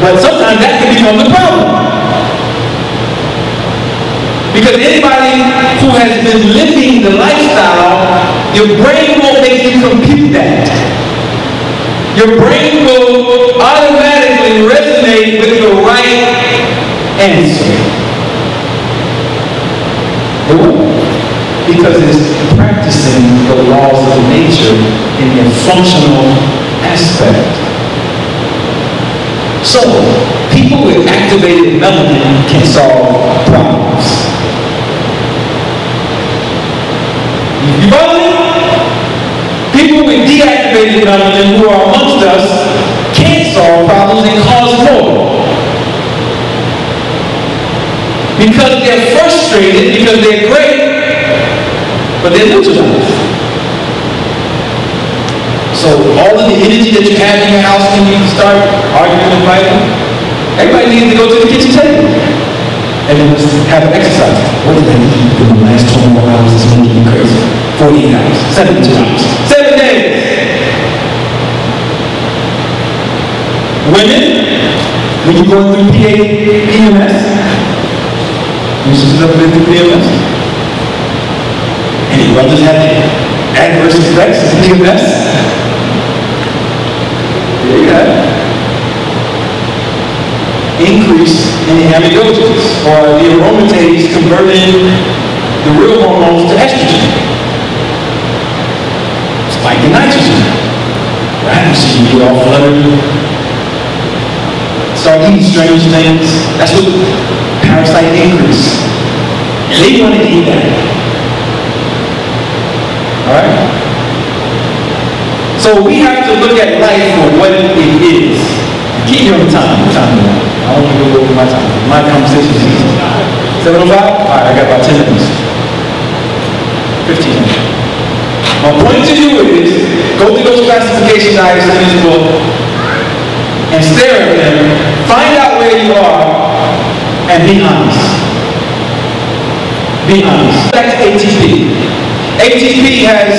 But sometimes that can become the problem. Because anybody who has been living the lifestyle, your brain won't make you compute that. Your brain will automatically resonate with the right answer. It won't. Because it's practicing the laws of nature in a functional aspect. So, people with activated melanin can solve problems. You follow me? People with deactivated melanin who are amongst us can't solve problems and cause more. Because they're frustrated, because they're great, but they're neutralized. So all of the energy that you have in your house when you start arguing and fighting, everybody needs to go to the kitchen table. And then let's have an exercise. What did I need in the last 24 hours? This morning crazy. 48 hours, 72 hours, 7 days. Women, when you're going through PMS, you should have been through PMS. Any brothers have it? adverse effects of being a Bess. There you have it. Increase in the amidogens, or the aromatase converting the real hormones to estrogen. Spike in nitrogen. Right? You see you get all fluttered. Start eating strange things. That's what parasite increase. They want to eat that. Alright? So we have to look at life for what it is. Keep you on time. I don't want to go over my time. My conversation is easy. 7:05? Alright, I got about 10 minutes. 15 minutes. My point to you is, go through those classification diets in this book and stare at them, find out where you are, and be honest. Be honest. Back to ATP. ATP has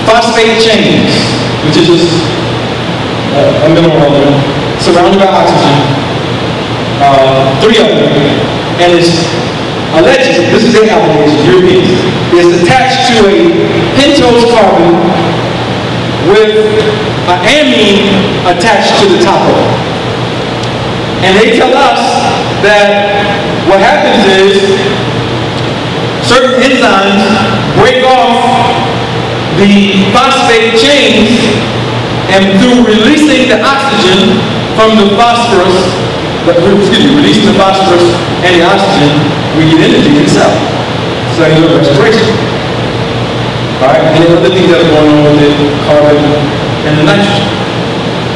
phosphate chains, which is just a mineral element surrounded by oxygen. 3 of them, and it's allegedly, this is their allegation, Europeans, is attached to a pentose carbon with an amine attached to the top of it. And they tell us that what happens is certain enzymes break off the phosphate chains, and through releasing the oxygen from the phosphorus, releasing the phosphorus and the oxygen, we get energy in the cell. Cellular respiration. Alright? And then other things that are going on with the carbon and the nitrogen.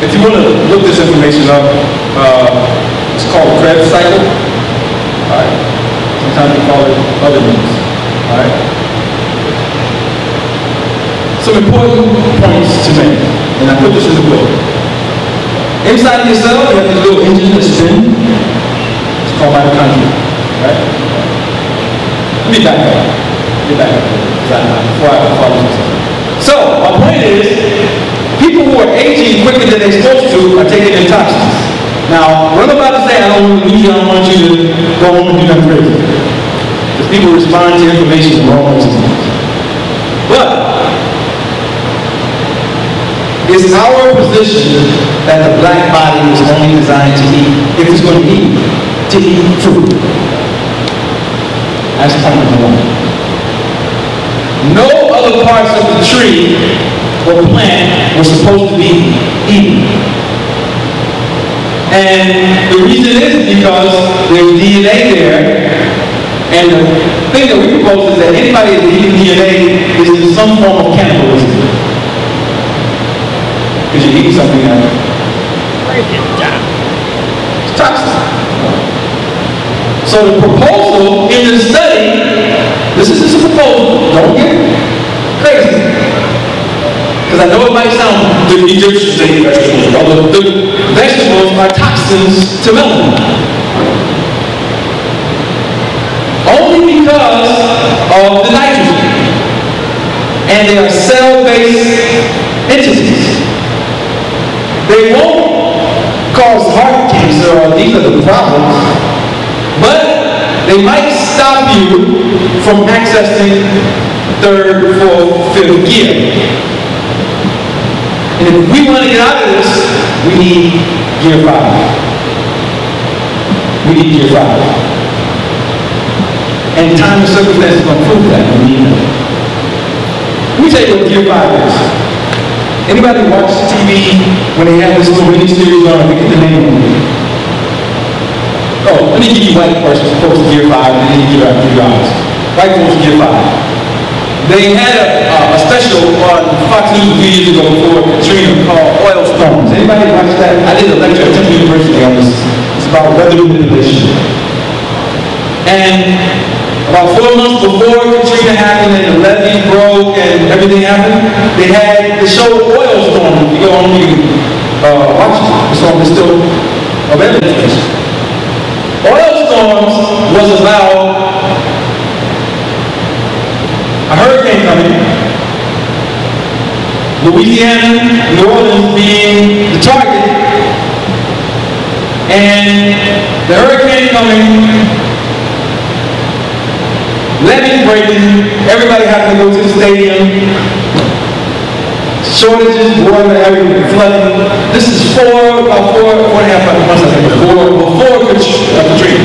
If you want to look this information up, it's called the Krebs cycle. Alright? Sometimes we call it other names. Alright? Some important points to make, and I put this in the book. Inside your cell, you have this little engine that spins. It's called mitochondria. Right? Let me back up. Before I do something. So, my point is, people who are aging quicker than they're supposed to are taking in toxins. Now, what I'm about to say, I don't want to lose you, I don't want you to go home and do nothing crazy. Because people respond to information in the wrong ways. But, it's our position that the black body is only designed to eat, if it's going to eat food. That's point number 1. No other parts of the tree or plant were supposed to be eaten. And the reason is because there's DNA there, and the thing that we propose is that anybody that's eating DNA is in some form of cannibalism. Because you're eating something that break it down. It's toxic. So the proposal in the study, this is just a proposal, don't get crazy. Because I know it might sound, the Egyptians say vegetables, although the vegetables are toxins to melanin. Only because of the nitrogen. And they are cell-based entities. They won't cause heart cancer, or these are the problems, but they might stop you from accessing 3rd, 4th, 5th gear. And if we want to get out of this, we need gear 5. We need gear 5. And time and circumstances will prove that. We need that. Let me tell you what gear 5 is. Anybody watch TV when they have this little mini-series on, I forget the name of it. Oh, let me give you white folks gear 5, and then you give out 3 hours. White folks gear 5. They had a special on Fox News a few years ago before Katrina called Oil Storms. Anybody watch that? I did a lecture at Temple University on this. It's about weather manipulation. And about 4 months before Katrina happened and the levees broke and everything happened, they had the show Oil Storms. If you go on, you can watch it. The song is still available. Oil Storms was about a hurricane coming, Louisiana, New Orleans being the target, and the hurricane coming levees breaking, everybody having to go to the stadium, shortages, water, everything, flooding. This is about four and a half months, I think, before Katrina.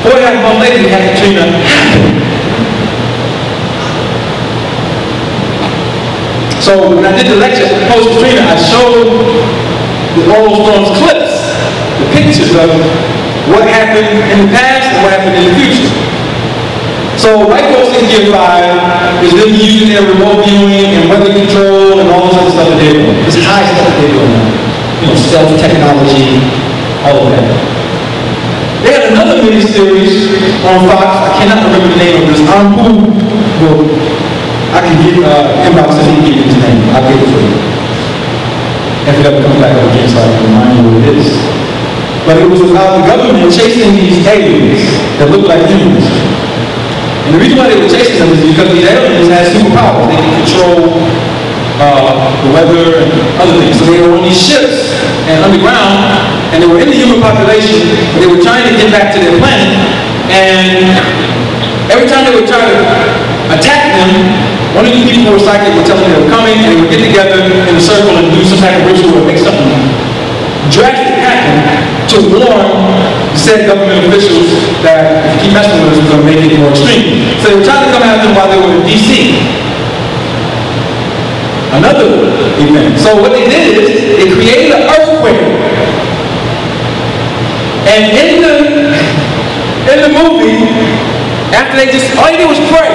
4.5 months later, we had Katrina happen. So when I did the lecture post-Katrina, I showed the oral storms clips, the pictures of what happened in the past and what happened in the future. So right folks in Gear 5 is them using their remote viewing and weather control and all this other stuff that they're doing. This high stuff that they're doing now. You know, stealth technology, all of that. They had another mini-series on Fox. I cannot remember the name of this. I can get inbox and he can give you his name. I'll get it for you. If it ever comes back up again, so I can remind you what it is. But it was about the government chasing these aliens that look like humans. And the reason why they were chasing them is because these aliens had superpowers. They could control the weather and other things. So they were on these ships and underground, and they were in the human population, but they were trying to get back to their planet. And every time they would try to attack them, one of these people who were psychic would tell them they were coming, and they would get together in a circle and do some type of ritual or make something drastic happen to warn the said government officials that if you keep messing with us, we're going to make it more extreme. So they were trying to come after them while they were in D.C. Another event. So what they did is they created an earthquake. And in the movie, after they just, all you did was pray.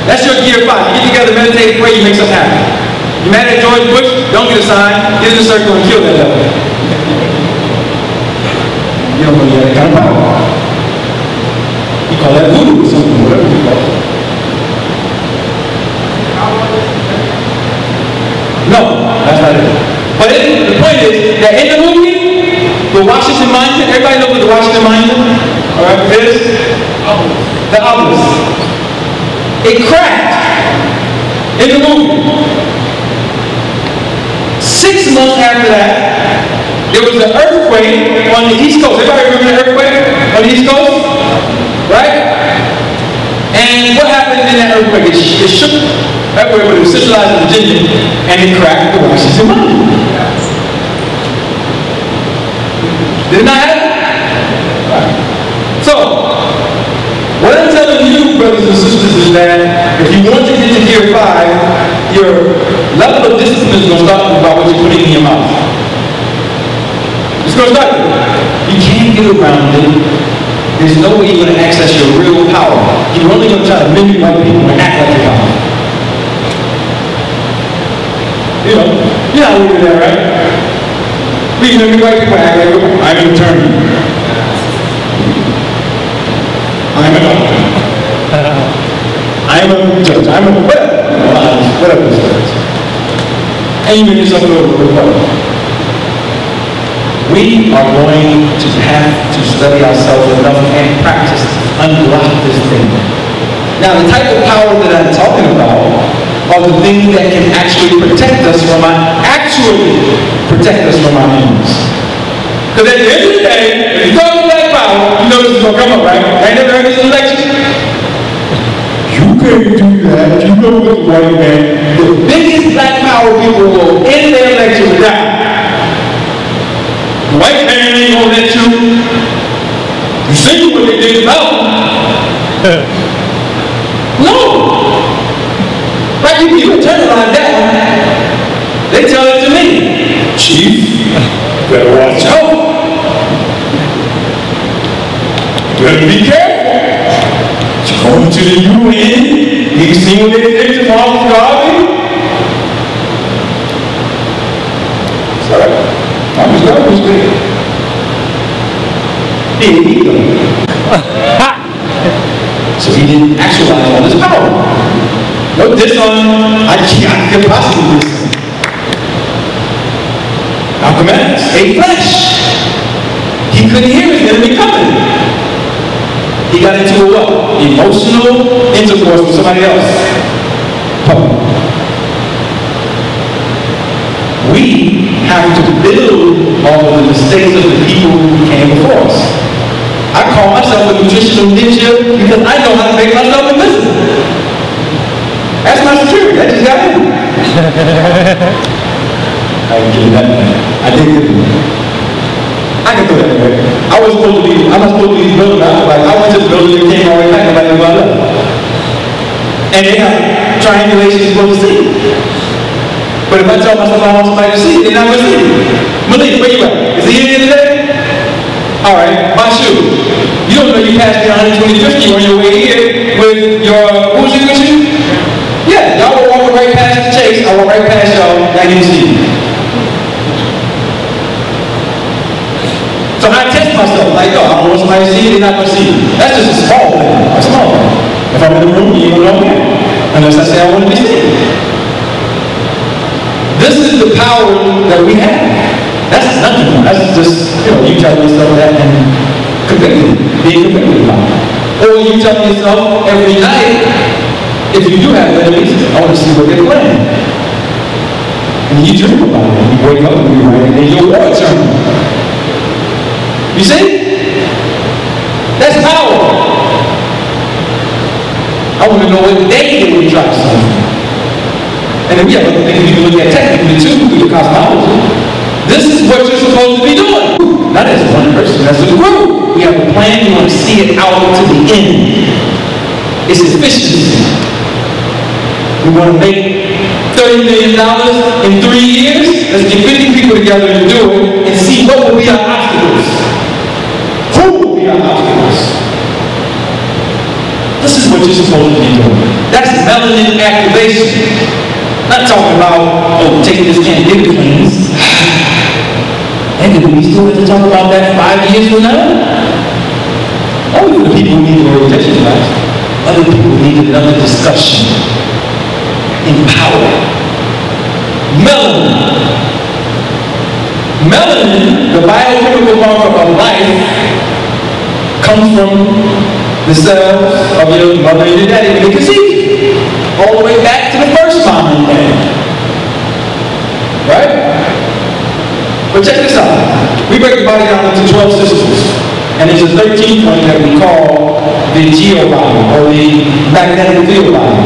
That's your Gear 5. You get together, meditate, pray, you make something happen. You mad at George Bush? Don't get a sign. Get in a circle and kill that devil. You don't know that kind of power. You call that voodoo or something, whatever you call it. No, that's not it. But the point is that in the movie, the Washington Monument, everybody knows what the Washington Monument, all right, is? The obelisk. It cracked in the movie. 6 months after that, there was an earthquake on the East Coast. Everybody remember the earthquake on the East Coast? Right? And what happened in that earthquake? It shook everywhere, but it was centralized in Virginia, and it cracked the Washington Monument. Did it not happen? Right. So, what I'm telling you, brothers and sisters, is that if you want to get to Gear 5, your level of discipline is going to start by what you're putting in your mouth. It's going to start there. You can't get around it. There's no way you're going to access your real power. You're only going to try to mimic white people and act like you're powerful. You know how we do that, right? We mimic white people and act like I'm an attorney. I'm a doctor. I'm a judge. I'm a whatever this is. And you make yourself feel really well. We are going to have to study ourselves enough and practice to unlock this thing. Now, the type of power that I'm talking about are the things that can actually protect us from our enemies. Because at the end of the day, if you talk about black power, you know this is going to come up, right? I ain't never heard this election. You can't do that. You know what's white man. The biggest black power people will end their election with that. The white man ain't gonna let you. You see what they did about them. No. Like you internalize that one. They tell it to me. Chief, better watch out. Better be careful. You're going to the UN. You see what they did to Marcus Garvey? Sorry. Marcus Garvey was good. He didn't eat them. So he didn't actualize all his power. No, this on, I can't possibly do this. Malcolm X ate flesh. He couldn't hear his enemy coming. He got into a what? Emotional intercourse with somebody else. We have to build all of the mistakes of the people who came before us. I call myself a nutritional ninja because I know how to make myself invisible. That's my security. I just got in. I didn't give that. I did give it. I can do that. Right? I'm not supposed to be building out. Like, I went to the building and came all the way back and like, I left. And they have triangulation supposed to see. But if I tell myself I want somebody to see, they're not going to see me. Malik, where you at? Is he in here today? All right, my shoe. You don't know you passed me 120-50 on your way here with your, who was you with you? Yeah, y'all were walking right past the chase. I walked right past y'all, and I didn't see you. So I test myself, like, oh, I don't want somebody to see you, they're not going to see you. That's just a small thing, a small thing. If I'm in the room, you ain't going to know me. Unless I say I want to be seen. This is the power that we have. That's nothing. That's just, you telling yourself that and being convicted about it. Or you telling yourself every night, if you do have enemies, I want to see what they're playing. And you dream about it. You wake up and you write it in your war journal. You see? That's power. I want to know what day did we try something. And then we have other things we can look at technically too through the cosmology. This is what you're supposed to be doing. Not as one person, as a group. We have a plan, we want to see it out to the end. It's efficiency. We want to make $30 million in 3 years. Let's get 50 people together to do it and see what will be our obstacles. Who will be our obstacles? This is what you're supposed to be doing. That's melanin activation. Not talking about, oh, taking this can get cleans. And do we still have to talk about that 5 years from now? Only the people who need the orientation class. Other people need another discussion. Empower. Melanin. Melanin, the biochemical marker of life, comes from the cells of your mother and your daddy when they conceive you. All the way back to the first mom and dad. Right? But check this out. We break the body down into 12 systems. And there's a 13th one that we call the geobody, or the magnetic field body.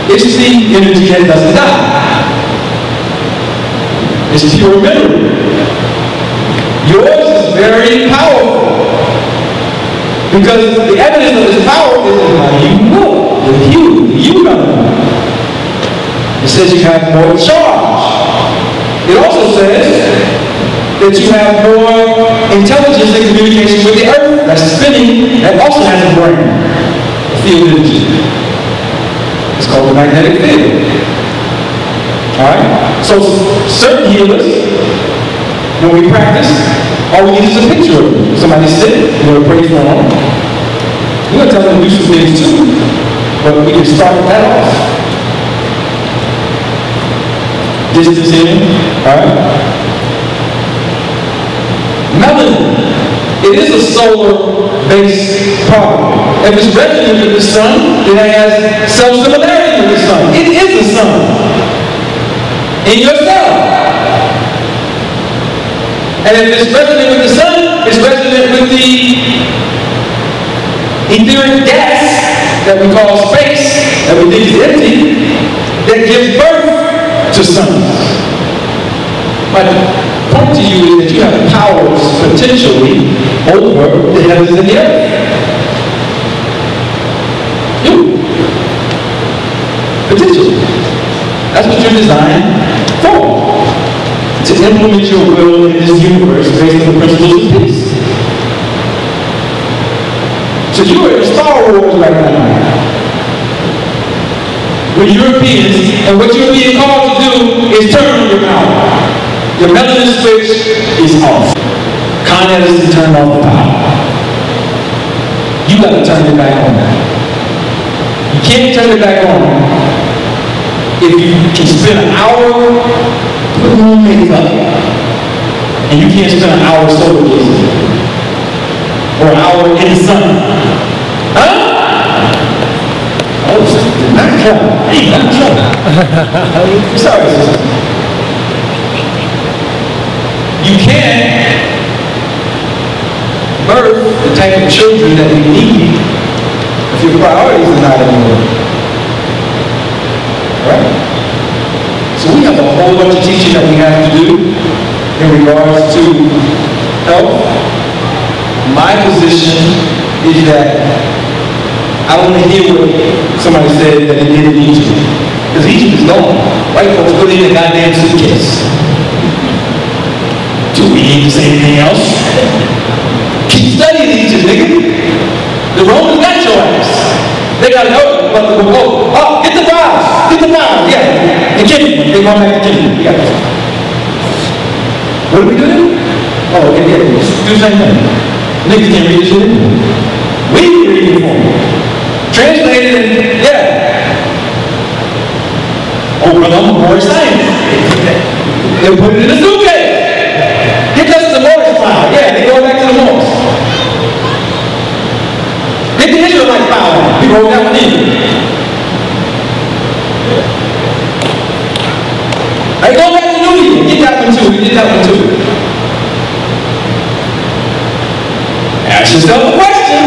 It's the energy that doesn't die. It's pure memory. Yours is very powerful. Because the evidence of this power is in how you know. You know. It says you have more charge. It also says that you have more intelligence and communication with the earth that's spinning, that also has a brain, a field energy. It's called the magnetic field. Alright? So certain healers, when we practice, all we need is a picture of them. Somebody sit, we're going to pray for them. We're going to tell them to do some things too. But we can start that off. Distance in, alright? Melanin. It is a solar-based problem. If it's resonant with the sun, it has self-similarity with the sun. It is the sun. In your cell. And if it's resonant with the sun, it's resonant with the etheric gas that we call space, that we think is empty, that gives birth to suns. My point to you is that you have powers potentially over the heavens and the earth. You. Potentially. That's what you're designed for. To implement your will in this universe based on the principles of peace. So you are in Star Wars right now. We're Europeans, and what you're being called to do is turn your power. Your melanin switch is off. Con Edison turned off the power. You got to turn it back on. You can't turn it back on if you can spend an hour putting on makeup, and you can't spend an hour solar gazing, or an hour in the sun. Huh? Oh, not trouble. Hey, not trouble. Sorry, sister. You can't birth the type of children that we need if your priorities are not in order. Right? So we have a whole bunch of teaching that we have to do in regards to health. My position is that I don't want to hear what somebody said that they did in Egypt. Because Egypt is gone. White folks put it in a goddamn suitcase. Do we need to say anything else? Keep studying Egypt, nigga. The Romans got your ass. They got to know about the boat. Oh, get the vibes. Get the vibes. Yeah. The kingdom. They're going back to the kingdom. Yeah. What are we doing? Oh, okay, yeah. Do the same thing. Niggas can't read this shit. We can read it for them. Translated and, yeah. Oh, brother, I'm a Morris science. They put it in a suitcase. Get us the Morris file. Yeah, they go back to the Morris. Get the Israelite file. We wrote that one in. Hey, go back to New Year. Get that one too. We did that one too. Ask yourself a question.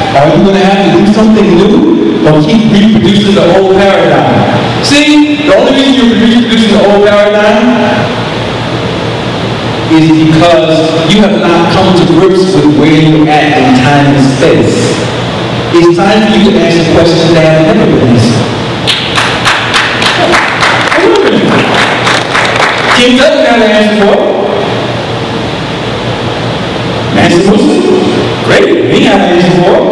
Are you going to have to do something new or keep reproducing the old paradigm? See, the only reason you're reproducing the old paradigm is because you have not come to grips with where you're at in time and space. It's time for you to answer questions that have never been answered. King doesn't have an answer for it. Master Muslim? Great, he has an answer for it.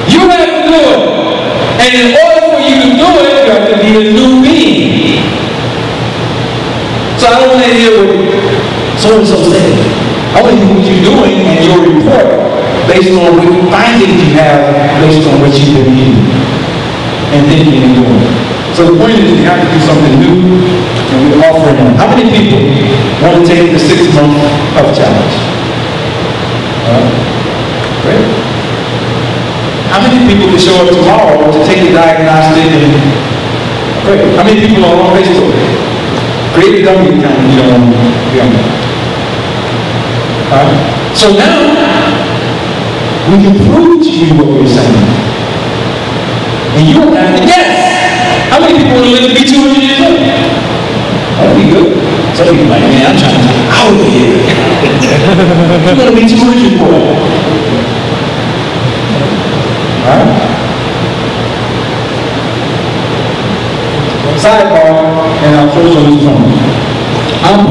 You have to do it. And in order for you to do it, you have to be a new being. So I don't want to hear what so-and-so said. I want to hear what you're doing and your report based on what findings you have based on what you've been eating and thinking and doing. So the point is we have to do something new and we're offering them. How many people want to take the 6-month health challenge? Great. How many people can show up tomorrow to take the diagnostic and great. How many people are on Facebook? Create a dummy account if you don't want to be on that. Alright? So now we can prove to you what we're saying. And you don't have to guess. How many people want to live to be 200 years old? That would be good. Some people are like, man, I'm trying to get out of here. You want to be 200 for it. Alright? Sidebar, and I'll close on this one.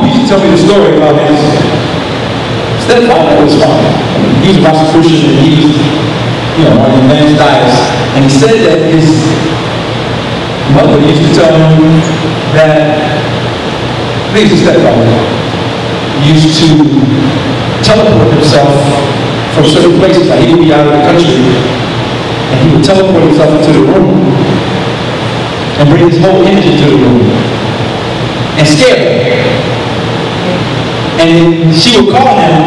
Please tell me the story about his stepfather, his father. He was a Rosicrucian and he was, on advanced diets. And he said that his mother used to tell him that, his stepfather used to teleport himself from certain places. Like he would be out of the country and he would teleport himself into the room and bring his whole image into the room and scare him. And then she would call him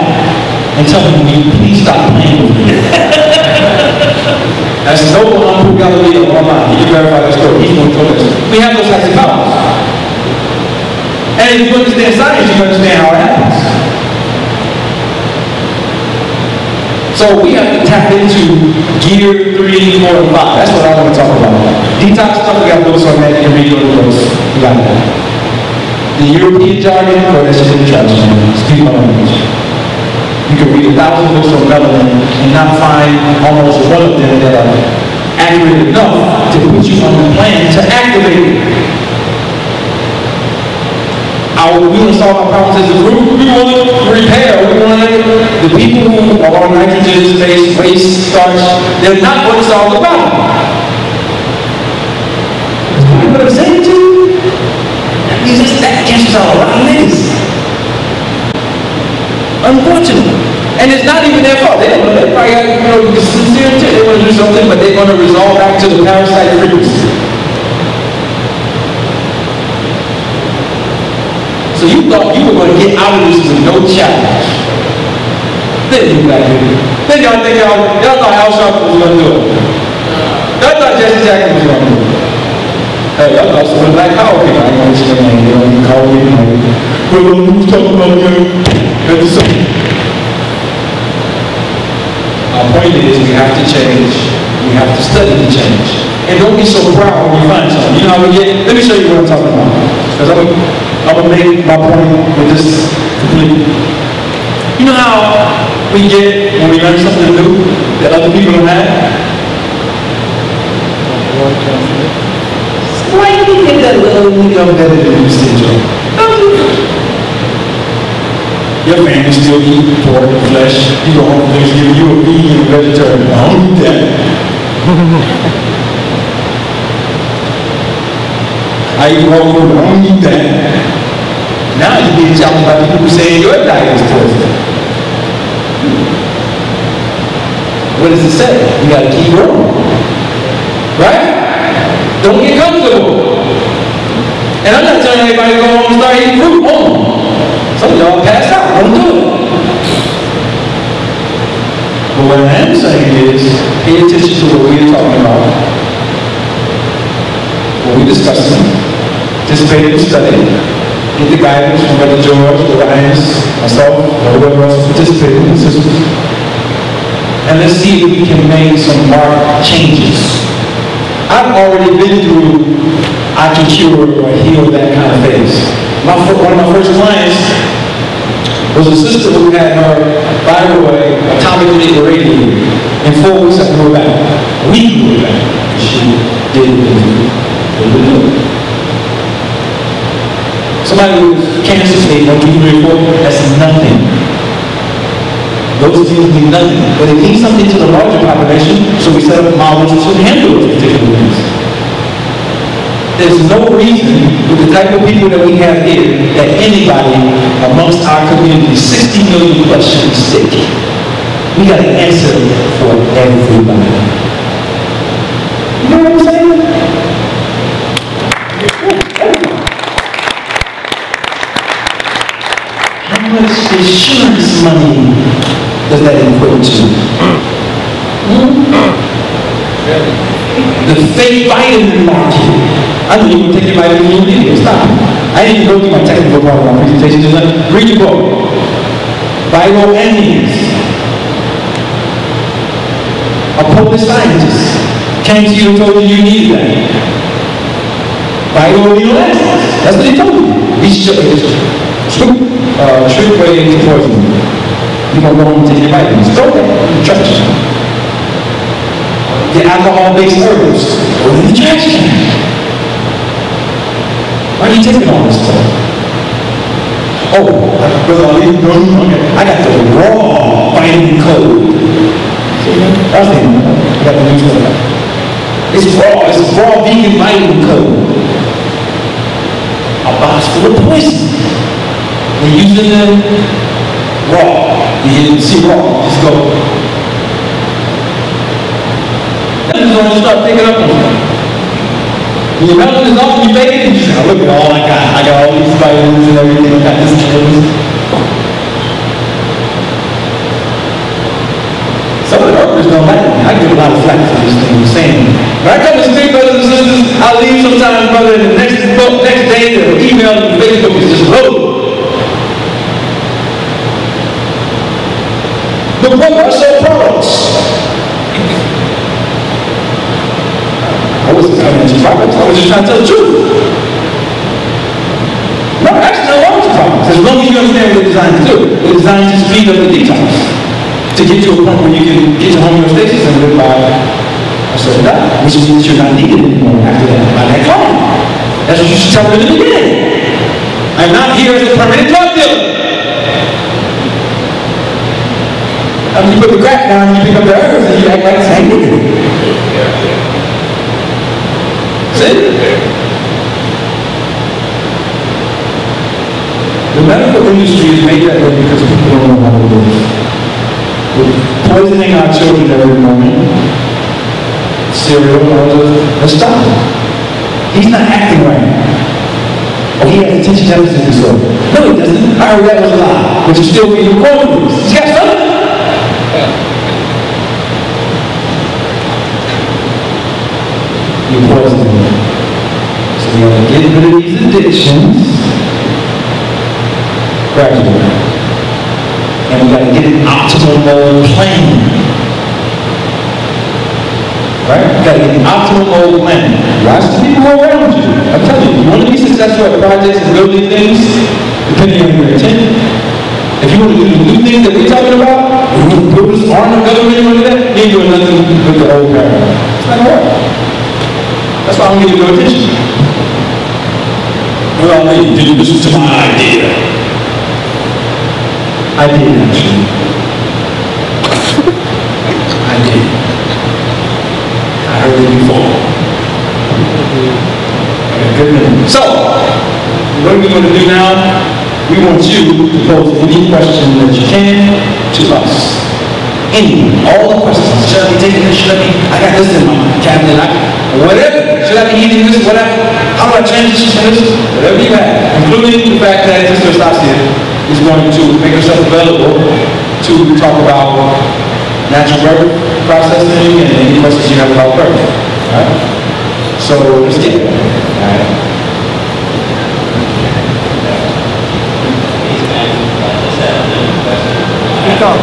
and tell him, will you please stop playing with me? That's Noble Uncle Galileo online. You can verify that story. He's going to tell us. We have those types of powers. And if you understand science, you understand how it happens. So we have to tap into gear 3, 4, and 5. That's what I want to talk about. Detox stuff, we got those on that. You can read those. You got that. The European jargon, or that's just in the trash can. Speak my language. You can read 1,000 books on melanin and not find almost one of them that are accurate enough to put you on the plan to activate it. We want to solve our problems as a group. We want to repair. We want the people who are on nitrogen, space, waste, starch, they're not going to solve the problem. You know what I'm saying to you? That means that catches all a lot of niggas. Unfortunately. And it's not even their fault. They probably have, sincere intent. They want to do something, but they're going to resolve back to the parasite frequency. So you thought you were going to get out of this with no challenge. Then you got here. Then y'all think y'all thought Al Sharpton was going to do it. Y'all thought Jesse Jackson was going to do it. Hey, y'all thought someone like, oh, okay, I ain't going to say anything. You call me. Well, who's talking about you? Good to see you. Our point is we have to change. We have to study to change. And don't be so proud when you find something. You know how we get? Let me show you what I'm talking about. Because I'm gonna make my point with this completely. You know how we get when we learn something new that other people don't have? Why do you think that little better than you syndrome? Your family still eat pork and flesh. You go home and give you a vegan and vegetarian. I don't eat that. I eat raw food. I don't eat that. Now you're being challenged by people who say your diet is poison. What does it say? You got to keep growing. Right? Don't get comfortable. And I'm not telling anybody to go home and start eating fruit home. Some of y'all passed out. Don't do it. But what I am saying is, pay attention to what we're talking about. What we're discussing. Participate in the study. Get the guidance from Brother George, Brother Ines, myself, or whoever else participated in the system. And let's see if we can make some marked changes. I've already been through I can cure or heal that kind of phase. One of my first clients was a sister who had her thyroid atomically irradiated. In 4 weeks I grew her back. We grew her back. She didn't do it. Somebody with cancer stage 1, 2, 3, 4, that's nothing. Those things mean nothing. But it means something to the larger population, so we set up models to handle those particular things. There's no reason, with the type of people that we have here, that anybody amongst our community, 60 million plus, should be sick. We got an answer for everybody. You know what I'm saying? How much insurance money does that equate to? The fake vitamin market. I don't even take your vitamin you need it. Stop. I didn't even go through my technical part of my presentation. Just read your book. Vital endings. A Polish scientist came to you and told you you needed that. Vital amino acids. That's what he told you. He's strip away into poison. You're going to go home and take your vitamins. Go there. Trust you. The alcohol-based herbs. Go in the trash can. Why are you taking all this stuff? Oh, I got the raw vitamin code. That's the I got the new stuff. It's raw vegan vitamin code. A box full of poison. They're using them raw. You didn't see raw, just go. That's when you start picking up on stuff. When your melanin is off and you bake it, you say, oh, look at all I got. I got all these vitamins and everything. I got this and this. Some of the workers don't like me. I get a lot of flack for these things I'm saying. When I come to speak, brothers and sisters, I'll leave sometimes, brother, and the next day, the email and Facebook is just loaded. The book are so products. I wasn't coming into problems. I was just trying to tell the truth. No, actually, I want to problems. As long as you understand what they're designed to do. They're designed to speed up the detox. To get to a point where you can get to homeostasis and live by a certain diet, which means you're not needed anymore after that by that client. That's what you should tell them in the beginning. I'm not here as a permanent drug dealer. You put the crack down and you pick up the herbs and you act like the same nigga. See? The medical industry is made that way because people don't know how to live. We're poisoning our children every moment. Cereal, let's stop him. He's not acting right. Oh, he has attention deficit disorder. No, he doesn't. I heard that was a lie. But you still feed him corn foods. He's got something. You're poisoning him. So we have to get rid of these addictions gradually. And we got to get an optimal plan. Right? You got to get an optimal plan. Watch the people around you. I'm telling you, you want to be successful at projects and building things, depending on your intent. If you want to do the new things that we're talking about, build this arm of government or that, you ain't doing nothing with the old paradigm. It's not gonna work. That's why I don't give you no attention. Well, did you listen to my idea? I did, actually. I did. I heard it before. Okay, good minute. So, what are we going to do now? We want you to pose any question that you can to us. Any, all the questions. Should I be taking this? Should I be, I got this in my cabinet, whatever. Should I be eating this? Whatever. How do I transition to this? Whatever you have. Including the fact that Mr. Stasia is going to make herself available to talk about natural birth processing and any questions you have about birth. Alright? So, let's get it. Alright? Speak up.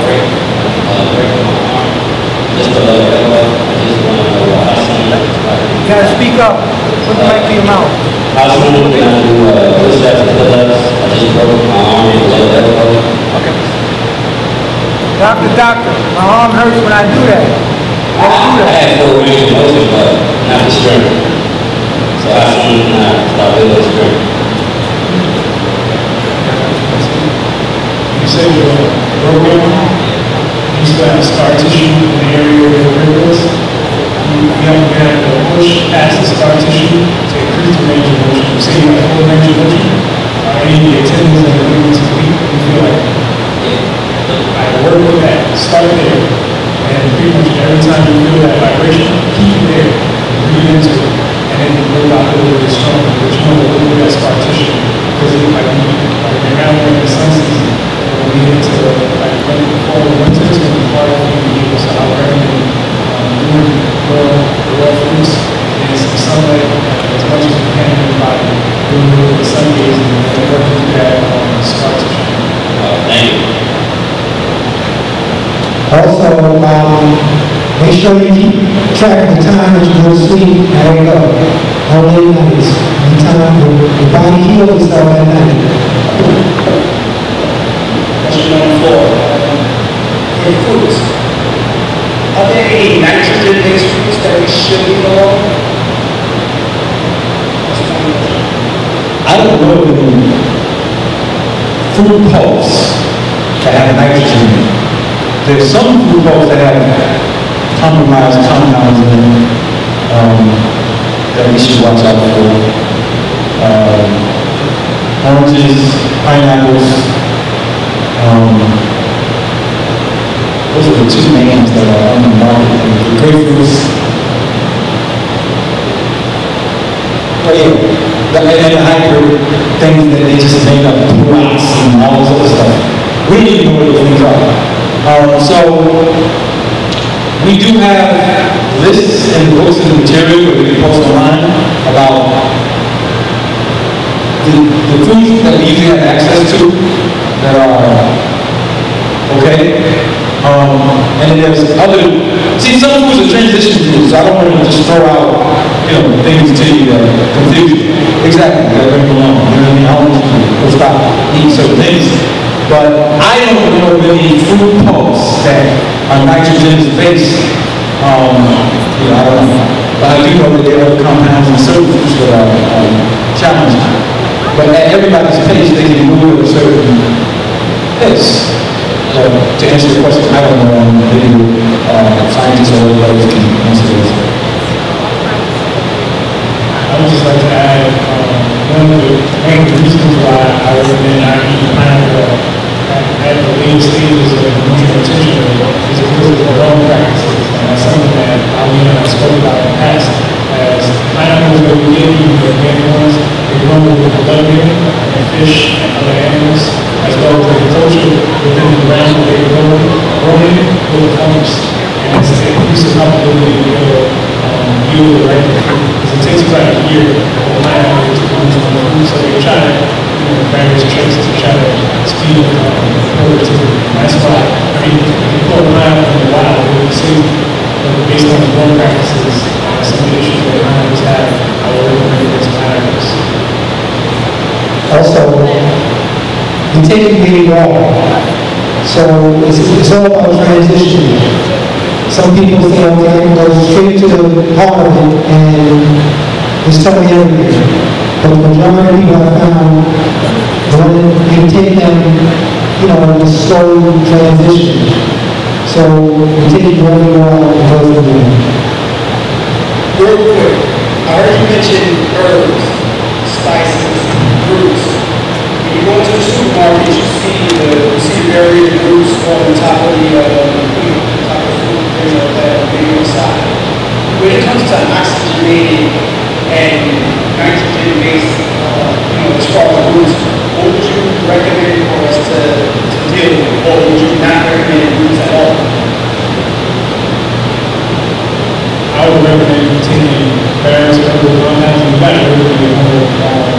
You gotta speak up. Put the mic to your mouth. I was wondering if I do push-ups and pull-ups. I just broke my arm and left elbow. Okay. Doctor, my arm hurts when I do that. I had full range of motion, but not the strength. So I was wondering if I start building strength. You say you're broken, you still have scar tissue in the area where your rib was. You haven't been able to push past the scar tissue to increase the range of motion. You say you have full range of motion. Are any of your tendons and the ligaments weak? You feel like, I work with that. Start there. And pretty much every time you feel that vibration, keep it there. Breathe into it. And then you work out a little bit stronger. But you want to work with that scar tissue. Because it might be around when the sun season. We get into like right before the winter, it's going to be hard for you to use. So I would recommend doing raw fruits and some sunlight as much as you can in your body. Doing the sun gazing and working through that scar tissue. Thank you. Also, make sure you keep track of the time that you go to sleep and wake up. All day nights. Anytime the body heals itself at night. Question number 4. For fruits, are there any nitrogen-based fruits that we should be on? I don't know of any fruit pulps that have nitrogen in it. There's some fruit pulps that have compromised compounds in them that we should watch out for. Oranges, pineapples, those are the two main ones that are on the market. The grapefruits. Oh yeah, and the hybrid things that they just made up, rocks and all this other stuff. We need to know what those things are. So, we do have lists and books and material that we can post online about the foods that we usually have access to that are okay. And then there's other, see, some foods are transition foods, so I don't want to just throw out, things to you that confuse you. Exactly, that don't belong. You know what I mean? I don't want you to stop eating certain things. But I don't know of any fruit pulps that are nitrogen-based. I don't know. But I do know that there are other compounds in certain foods that are challenging. But at everybody's pace, they can move at a certain pace. To answer your question, I don't know maybe scientists or others can answer this. I would just like to add one of the main reasons why I recommend not eating pineapple at the late stages of nutrition is because of the wrong practices. And that's something that I spoke about in the past. As pineapples that we get, even the organic ones, they grow with leather and fish and other animals, as well as agriculture within the ground that they grow in with the fungus. And it's an increase in probability to yield the right food. Because it takes about a year for the pineapple to produce one food. So they try to various tricks to try to speed up productivity. That's why, I mean, if you pull around in the wild, you will see, based on the growing practices, some of the issues that miners have, I would recommend this miners. Also, we take it really wrong. So it's all about transition. Some people say, okay, I can go straight to the heart of it and just tell me everything. But the majority of people I found, when you take them, you know, in a slow transition. So we take it really wrong and go through it. Real quick, I heard you mention herbs, spices, roots. When you go into the supermarket, you see the various roots on the top of the food, things like that, maybe on the side. When it comes to oxygenated and nitrogen-based, as far as roots, what would you recommend for us to deal with, or would you not recommend roots at all? I would recommend taking various herbal compounds. You got to really know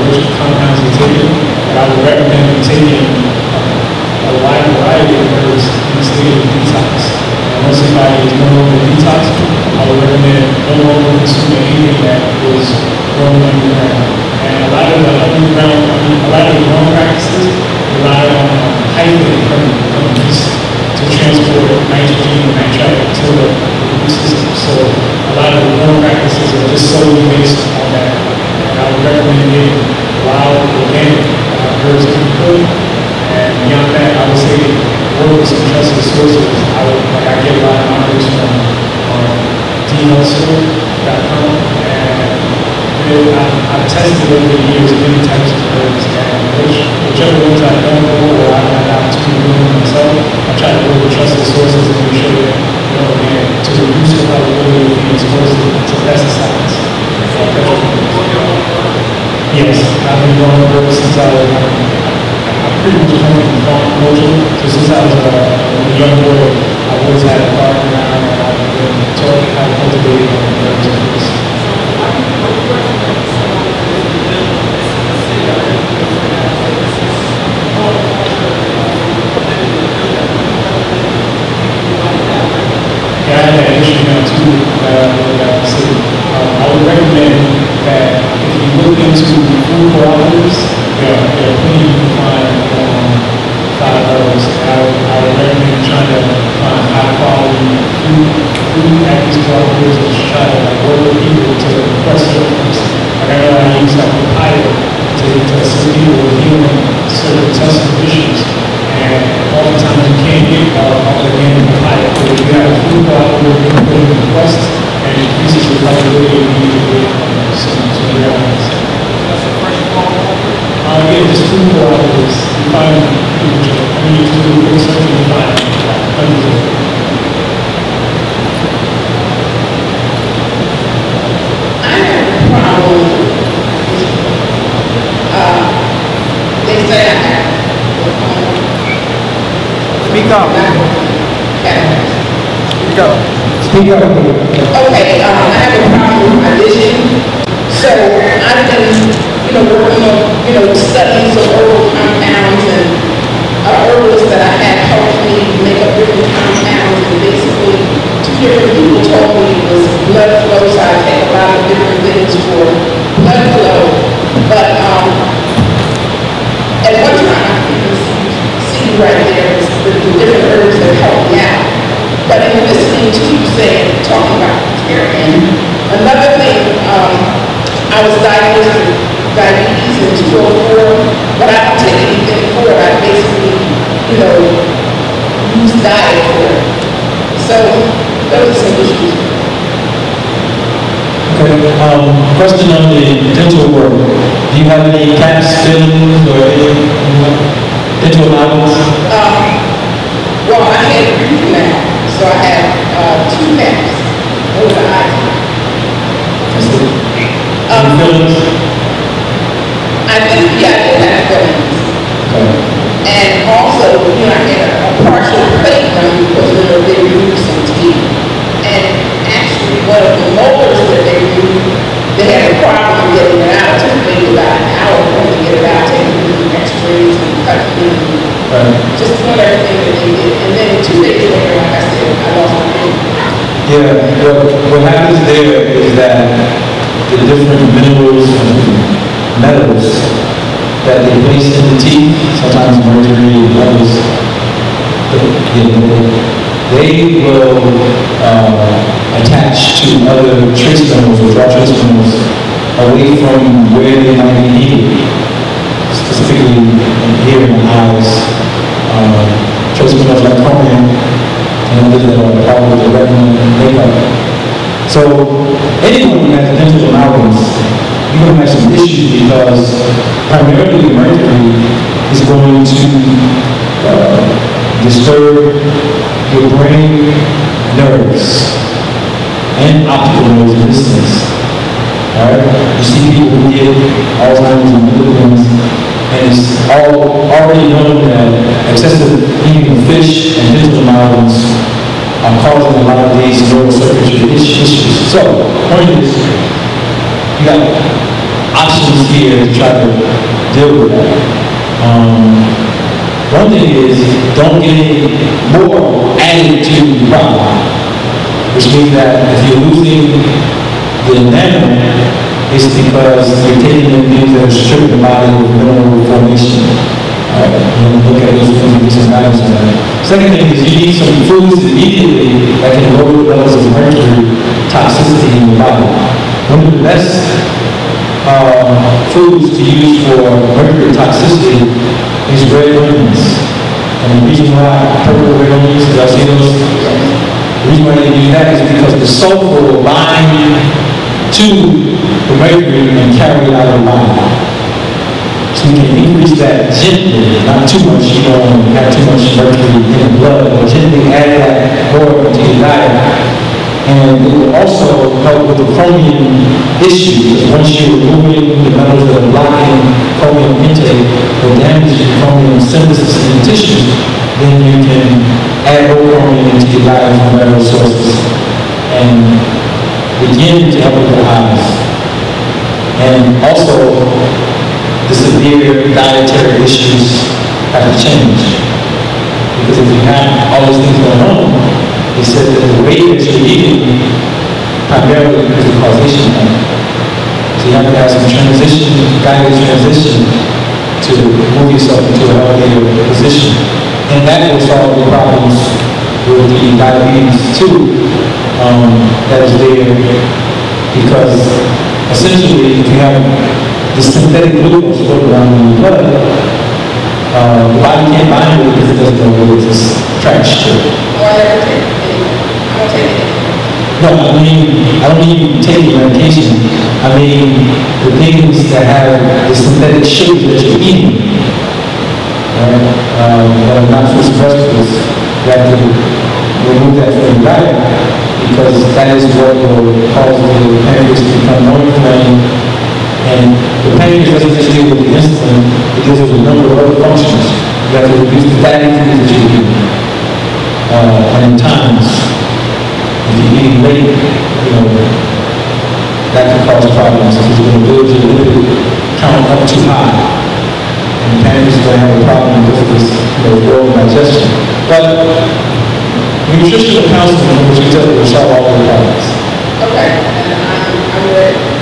which compounds you're taking, but I would recommend taking a wide variety of herbs in the state of detox. And once somebody is no longer detoxed, I would recommend no longer consuming anything that was grown underground. And a lot of the growing practices rely on hydrating from yeast to transport nitrogen and nitrite to the root system. So a lot of the growing practices are just solely based on that. And I would recommend getting wild, organic herbs if you could. And beyond that, I would say work with some trusted sources. I get a lot of knowledge from Day2.com, and I've tested over the years many types of herbs, and whichever ones I don't know or I have an opportunity to do myself, I try to work with trusted sources and make sure that, again, to reduce the probability of being exposed to pesticides. Yes, I've been growing herbs since I was pretty much coming from farm culture. So since I was a young boy, I've always had a garden around, and I've been taught how to cultivate herbs and fruits. Yeah, I had that issue now too, I would recommend that if you look into food cooperatives, there are plenty you can find on $5. I would recommend trying to find high quality food at these cooperatives and just try to work with people to request certain. Like I know I use papaya to assist people with healing certain tough conditions. And oftentimes you can't get organic papaya, but if you have a food cooperative, you can put in a request and it increases your probability of being able to get some realities. Yeah, just food cooperatives. You find when you do research, you find hundreds of them. I have a problem. They say I have. Speak up. Okay. Speak up. Speak up. Okay, I have a problem with my vision. So I've been, working on, studies of herbal compounds, and herbalists that I had helped me make up different compounds, and basically 2 different people told me it was blood flow, so I take a lot of different things for blood flow. But at one time, you can see right there the different herbs that help me out. But in listening to you talking about and another thing, I was diagnosed with diabetes in 2004, but I don't take anything for it. I basically, use diet for it. So those are some issues. Okay, question on the dental work. Do you have any caps, fillings, or any dental models? Well, I had a root canal, so I have 2 caps over the eye. Fillings? I did have fillings. Okay. And also, I had a partial plate run because they removed some teeth. And actually, one of the molars that they removed, they had a problem getting it out. It took maybe about an hour for them to get it out, taking the extra Just doing everything that they did. And then 2 days later, like I said, I lost my baby. Yeah, what happens there is that the different minerals and metals that they place in the teeth, sometimes mercury and others, they will attach to other trace minerals or drop trace minerals away from where they might be needed, specifically in here in the eyes. Trace minerals like chromium and others that are part of the retina makeup. So anyone who has dental amalgams, you're going to have some issues because primarily mercury is going to disturb your brain nerves and optical nerves in this sense. Alright? You see people who get Alzheimer's and other things, and it's already known that excessive eating of fish and dental amalgams are causing a lot of these neurocircuitry issues. So, point is, you got options here to try to deal with that. One thing is, don't get any more added to the problem, which means that if you're losing the enamel, it's because you're taking in things that are stripping the body of mineral formation. Look at those things and get some values on that. Second thing is you need some foods immediately that can lower the levels of mercury toxicity in your body. One of the best foods to use for mercury toxicity is red onions. And the reason why purple red onions, because I see those, the reason why they do that is because the sulfur will bind to the mercury and carry it out of the body. So you can increase that gently, not too much, you don't want to have too much mercury in the blood, but gently add that more into your diet. And it will also help with the chromium issue, because once you're removing the metals that are blocking chromium intake or damaging chromium synthesis in the tissue, then you can add more chromium into your diet from various sources and begin to help with the eyes. And also, the severe dietary issues have to change. Because if you have all those things going on, they said that the way that you're eating primarily is the causation of it. So you have to have some transition, guided transition to move yourself into a healthier position. And that will solve the problems with the diabetes too, that is there, because essentially if you have the synthetic glucose floating around in your blood, the body can't bind it because it doesn't know where it's trash. No, I mean, I don't mean taking medication. I mean the things that have the synthetic sugars that you're eating, right? That are not fruits and vegetables. You have to remove that from your diet because that is what will cause the pancreas to become more inflamed. And the pancreas doesn't just deal with the insulin, it deals with a number of other functions. You have to reduce the fatty foods that you eat. And in times, if you're eating late, that can cause problems because you're going to build your lipid count up too high. And the pancreas is going to have a problem because of this oral digestion. But nutritional counseling, which we tell you, will solve all the problems. Okay, and I'm ready.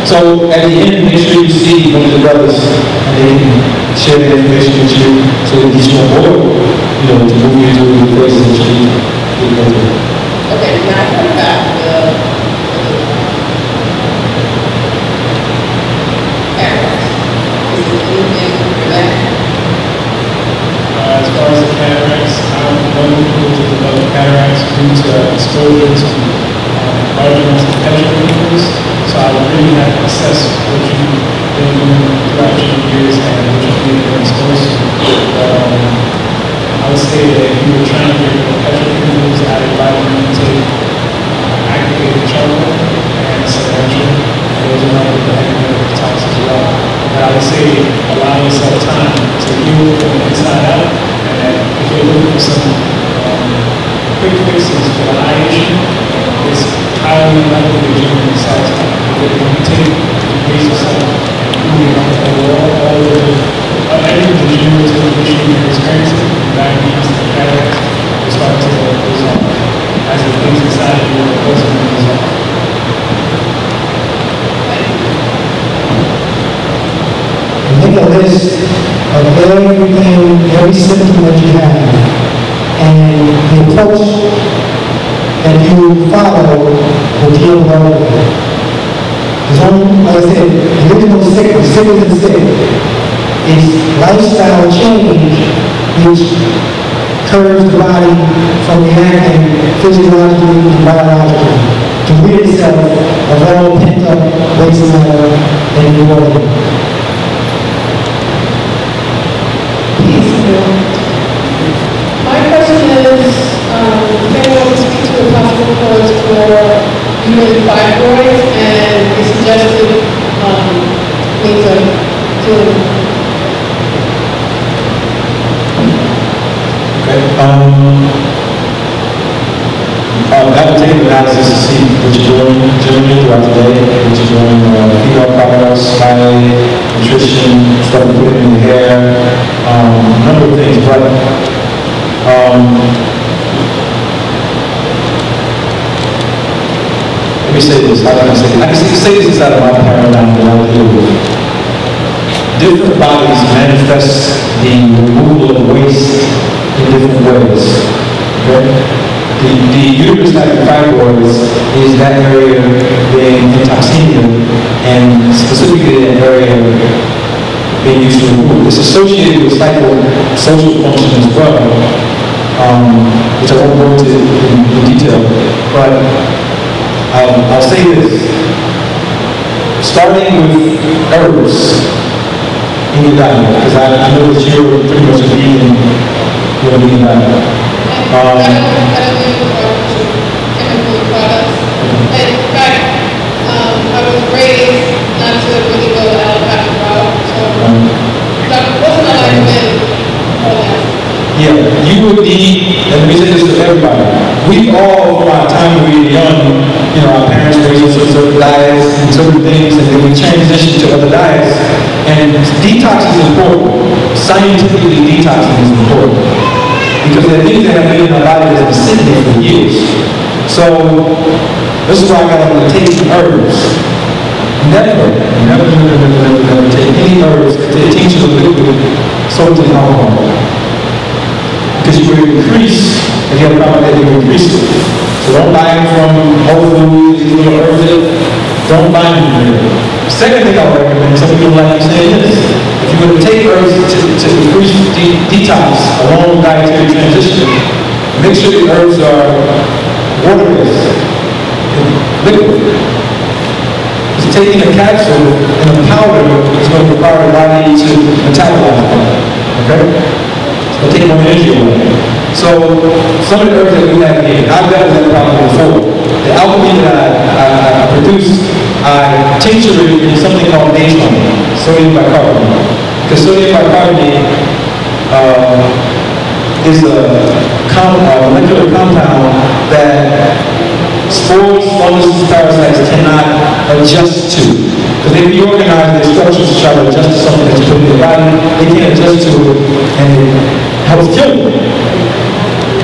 So at the end, make sure you see one of the brothers and they can share the information with you so that you can avoid, to move you to the places that you need to go to. Okay, now I heard about the cataracts. Is there anything for that? As far as the cataracts, I'm one of the people to develop cataracts due to exposure to large amounts of petrochemicals. So I would really have to assess what you've been doing throughout your years and what you've been exposed to. I would say that if you were trying to get rid of petrochemicals, I would recommend you take activated charcoal and cilantro. Those are not the activated toxins as well. But I would say allow yourself time to heal from the inside out. And if you're looking for some quick fixes for the eye issue, it's highly unlikely that you're going to be satisfied. But if you take the base yourself and move it on all the everything that you a list of everything, every symptom that you have, and the approach that you follow will deal with all of it. There's only, like I said, there is no sickness, sickness is sick. It's lifestyle change which curbs the body from reacting physiologically and biologically to rid itself of all pent-up waste matter in the body. My question is, can you speak to a possible cause for uterine fibroids and the suggested means of dealing with it? I would take an analysis to see what you're doing generally throughout the day, what you're doing, female products, diet, nutrition, stuff you put in your hair, a number of things, but let me say this, how can I say this? I can say this inside of my paradigm that I deal with. Different bodies manifest the removal of waste in different ways. Okay? The uterus like fibroids is that area being toxemia, and specifically that area being used to remove. It's associated with social function as well, which I won't go into in detail, but I'll say this. Starting with herbs in your diet, because I know that you're pretty much a vegan, you're a vegan diet. I don't use chemical products. In fact, I was raised not to really go the allopathic route, so that wasn't a recommend all that. Yeah, you would need, and let me say this to everybody, we all, from our time when we were young, you know, our parents raised us with certain diets and certain things, and then we transitioned to other diets, and detox is important. Scientifically, detoxing is important. Because there are things that have been in our body that have been sitting there for years. So, this is why I got to take herbs. Never take any herbs, take tincture of liquid, soaked in alcohol. Because you will increase, if you have a problem with that, you will increase it. So don't buy them from Whole Foods, these little herbs. Don't buy them from there. Second thing I would recommend, some people like to say this, if you're going to take herbs to increase detox along with dietary transition, make sure the herbs are water-based, liquid. Because taking a capsule and a powder is going to require the body to metabolize it. Okay? It's going to take more energy away. So, some of the herbs that we have here, I've dealt with that problem before. The alchemy that I produce, I tincture it in something called Day2, sodium bicarbonate. Because sodium bicarbonate is a molecular compound that spores, fungus, parasites cannot adjust to. Because they reorganize their structures to try to adjust to something that's put in their body. They can't adjust to it, and it helps kill them.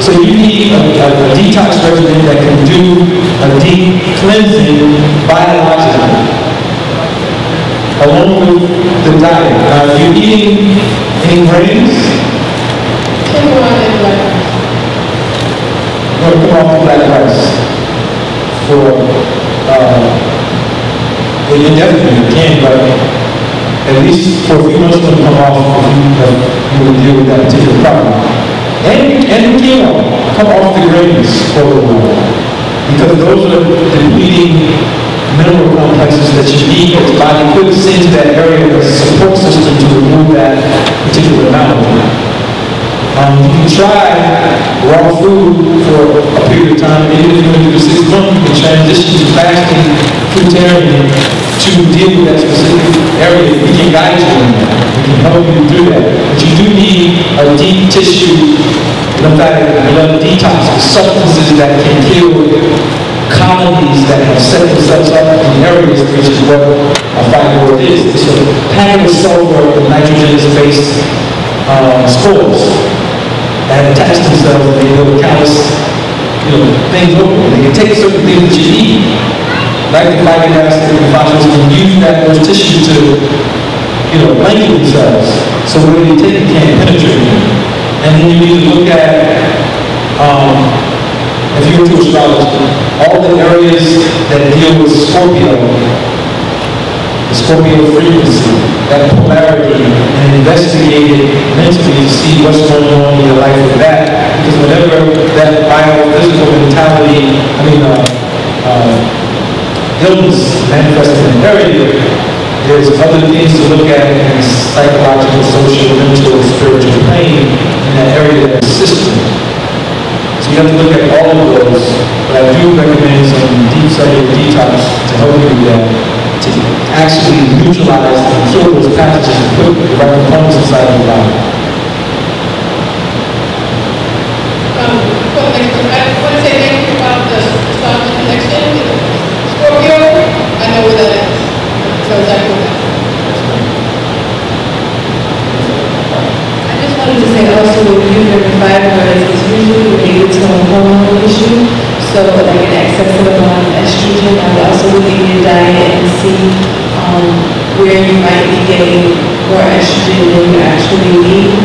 So you need a detox regimen that can do a deep cleansing biologically, along with the diet. Now, if you're eating any grains, Quinoa and black rice. you're going to come off the black rice. Indefinitely you can, but at least for a few months it's going to come off if you will deal with that particular problem. And quinoa, come off the grains for a little while. Because those are depleting mineral complexes that you need that the body puts into that area as a support system to remove that particular amount. You can try raw food for a period of time, even if you're going to do 6 months, you can transition to fasting, fruitarian, to deal with that specific area. We can guide you in that. We can help you do that. But you do need a deep tissue lymphatic blood detox of substances that can kill colonies that have set themselves up in areas, which is what a fibroid is. It's a packet of sulfur with nitrogen-based spores that attach themselves and they will callus, things open. They can take certain things that you eat, like the phytic acid and phosphorus, and use those tissues to lengthen themselves. So where they take, you can't penetrate them. And then you need to look at, if you're into astrology, all the areas that deal with Scorpio, the Scorpio frequency, that polarity, and investigate it mentally to see what's going on in your life with that. Because whenever that biophysical mentality, illness manifests in an area, there's other things to look at in psychological, social, mental, spiritual pain in that area of the system. So you have to look at all of those, but I do recommend some deep cellular detox to help you with that, to actually neutralize and kill those pathogens and put the right components inside of the body. I want to say thank you about the astrology connection. Scorpio, I know what that is. So exactly what that is. I just wanted to say also with uterine fibroids, it's usually related to a hormone issue. So like an excessive amount of estrogen. I would also look at your diet and see where you might be getting more estrogen than you actually need.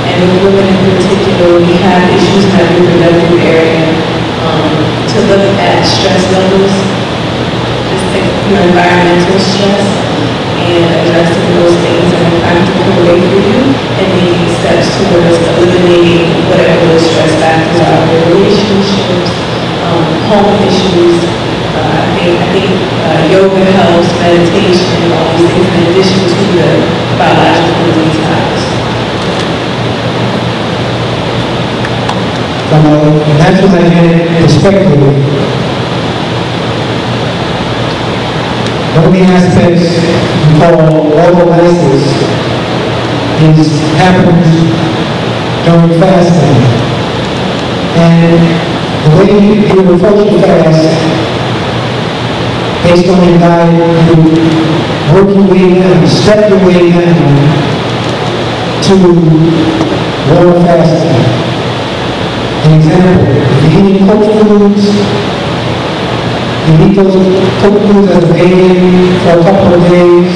And with women in particular, we have issues in that reproductive area to look at stress levels, just like environmental stress, and addressing those things in a practical way for you, and making steps towards eliminating whatever those stress factors are, relationships, home issues. I think yoga helps, meditation, all these things in addition to the biological detox. From a natural hygienic perspective, one of the aspects we call autolysis happens during fasting. And the way you approach the fast, based on your diet, you work your way down, step your way down to water fasting. An example, if you're eating cooked foods, you eat those cooked foods as a baby for a couple of days,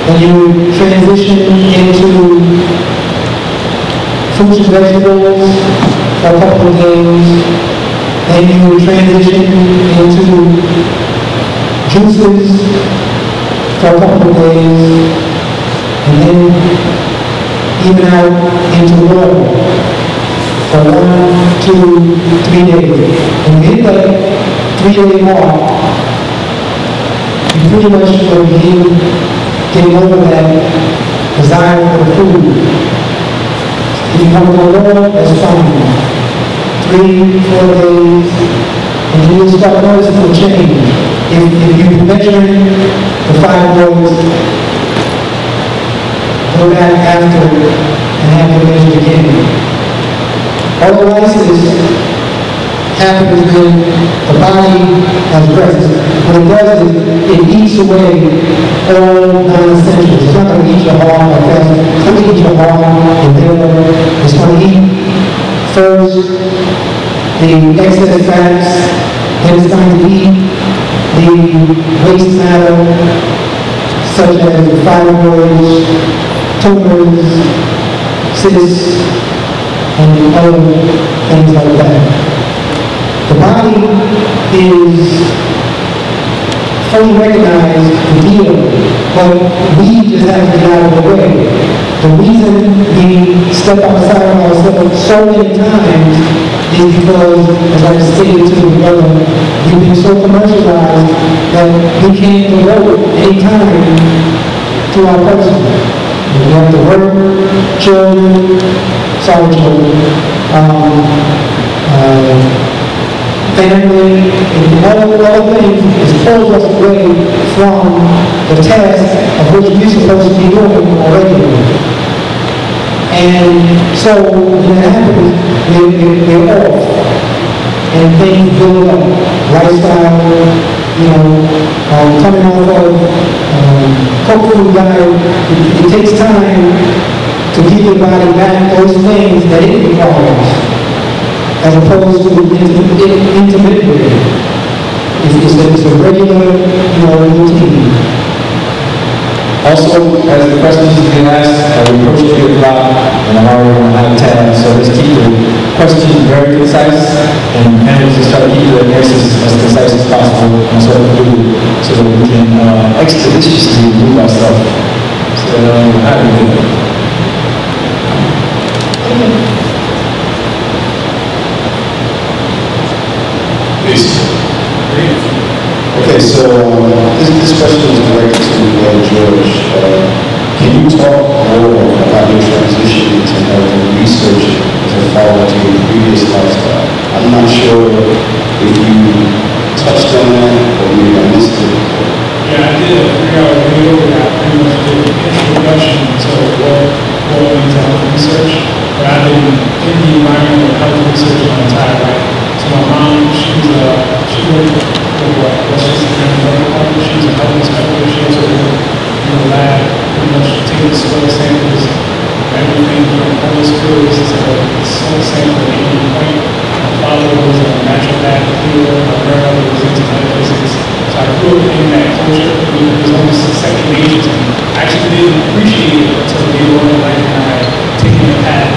then you transition into fruits and vegetables for a couple of days, then you transition into juices for a couple of days, and then even out into water for 1, 2, 3 days. When you hit that 3-day mark, you pretty much will be getting over that desire for the food. If you come to a lower, that's fine. 3, 4 days, and you will start noticing the change. If you're measuring the fibroids, go back after and have it measured again. Autolysis happens when the body has rest. What it does is it eats away all non-essentials. It's not going to eat your heart like that. It's going to eat your heart, your liver. It's going to eat first the excess fats, then it's going to eat the waste matter, such as fibroids, tumors, cysts, and other things like that. The body is fully recognized the deal, but we just have to get out of the way. The reason we step outside of ourselves so many times is because, as I stated to the brother, we've been so commercialized that we can't devote any time to our person. We have to work, children, family, and all things is pulls us away from the task of which we're supposed to be doing already. And so when that happens, we're off, and things build up. Lifestyle, coming off of cooked food diet, it takes time to give your body back those things that it requires, as opposed to intermittently. It's a regular, routine. Also, as the questions get asked, we approach 8 o'clock, and I'm already on high tab, so let's keep the questions very concise, and panelists just try to keep the answers as concise as possible, and so that we can expeditiously move ourselves. So, how do we do that? Please. Okay, so this question is directed to George. Can you talk more about your transition into health and research to follow to your previous lifestyle? I'm not sure if you touched on that or maybe I missed it. Yeah, I did a 3-hour video where I pretty much did an introduction to what into health research. But I've been in the environment of health research my entire life. So my mom, she worked for Westchester County Health Department. She was a health inspector. She also worked in the lab, pretty much taking soil samples, everything from public schools to soil sample at any point. My father was a naturopath healer. My grandmother was into metaphysics. So I grew up in that culture. It was almost second nature to me. I actually didn't appreciate it until later on in life when I had taken the path.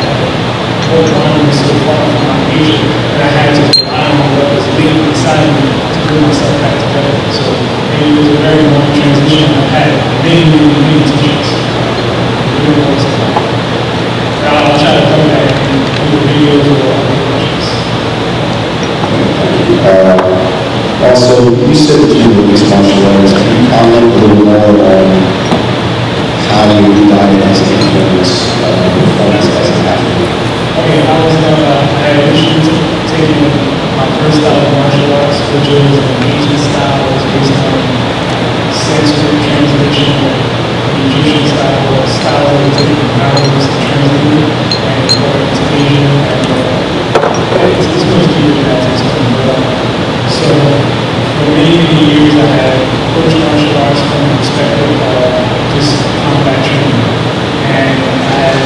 What was so far from my nature that I had to rely on what was latent inside of me to put myself back together. So it was a very long transition. I had many teachers. I'll try to cover that in the videos or other questions. Also, you said that you were mixed martial arts. Can you comment a little more on how your diet has influenced performance as an athlete? Okay, I had initially taken my first style of martial arts, which was an Asian style. It was based on Sanskrit translation, the Egyptian style, or style that was taken from Arabs to translate and brought it to Asia. And it's much deeper than that. It's much more. So, for many years, I had coached martial arts from the perspective of just combat training. And I had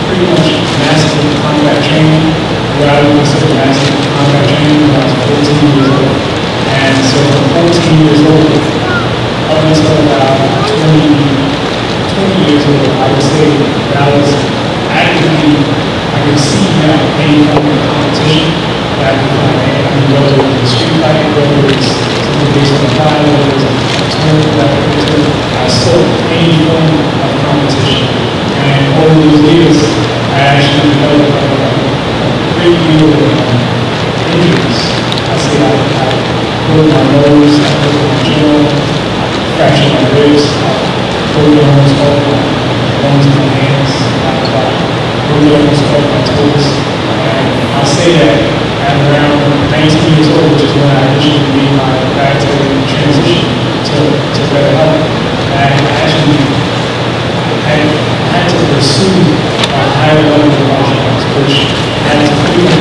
pretty much mastered combat training, what I would consider mastered combat training when I was 14 years old. And so from 14 years old, up until about 20 years old, I would say that I was actively, I could see now any form of competition that I could find. I mean, whether it was a street fight, whether it was something based on fire, whether it was a tournament that I could do, I saw any form of competition. And over those years, I actually developed a great deal of injuries. I say I broke my nose, I broke my jaw, I fractured my ribs, I broke almost all my bones in my hands, I broke almost all my toes. And I'll say that at around 19 years old, which is when I initially made my dietary transition to better health, I actually had to pursue a higher level of martial arts, which had to pretty much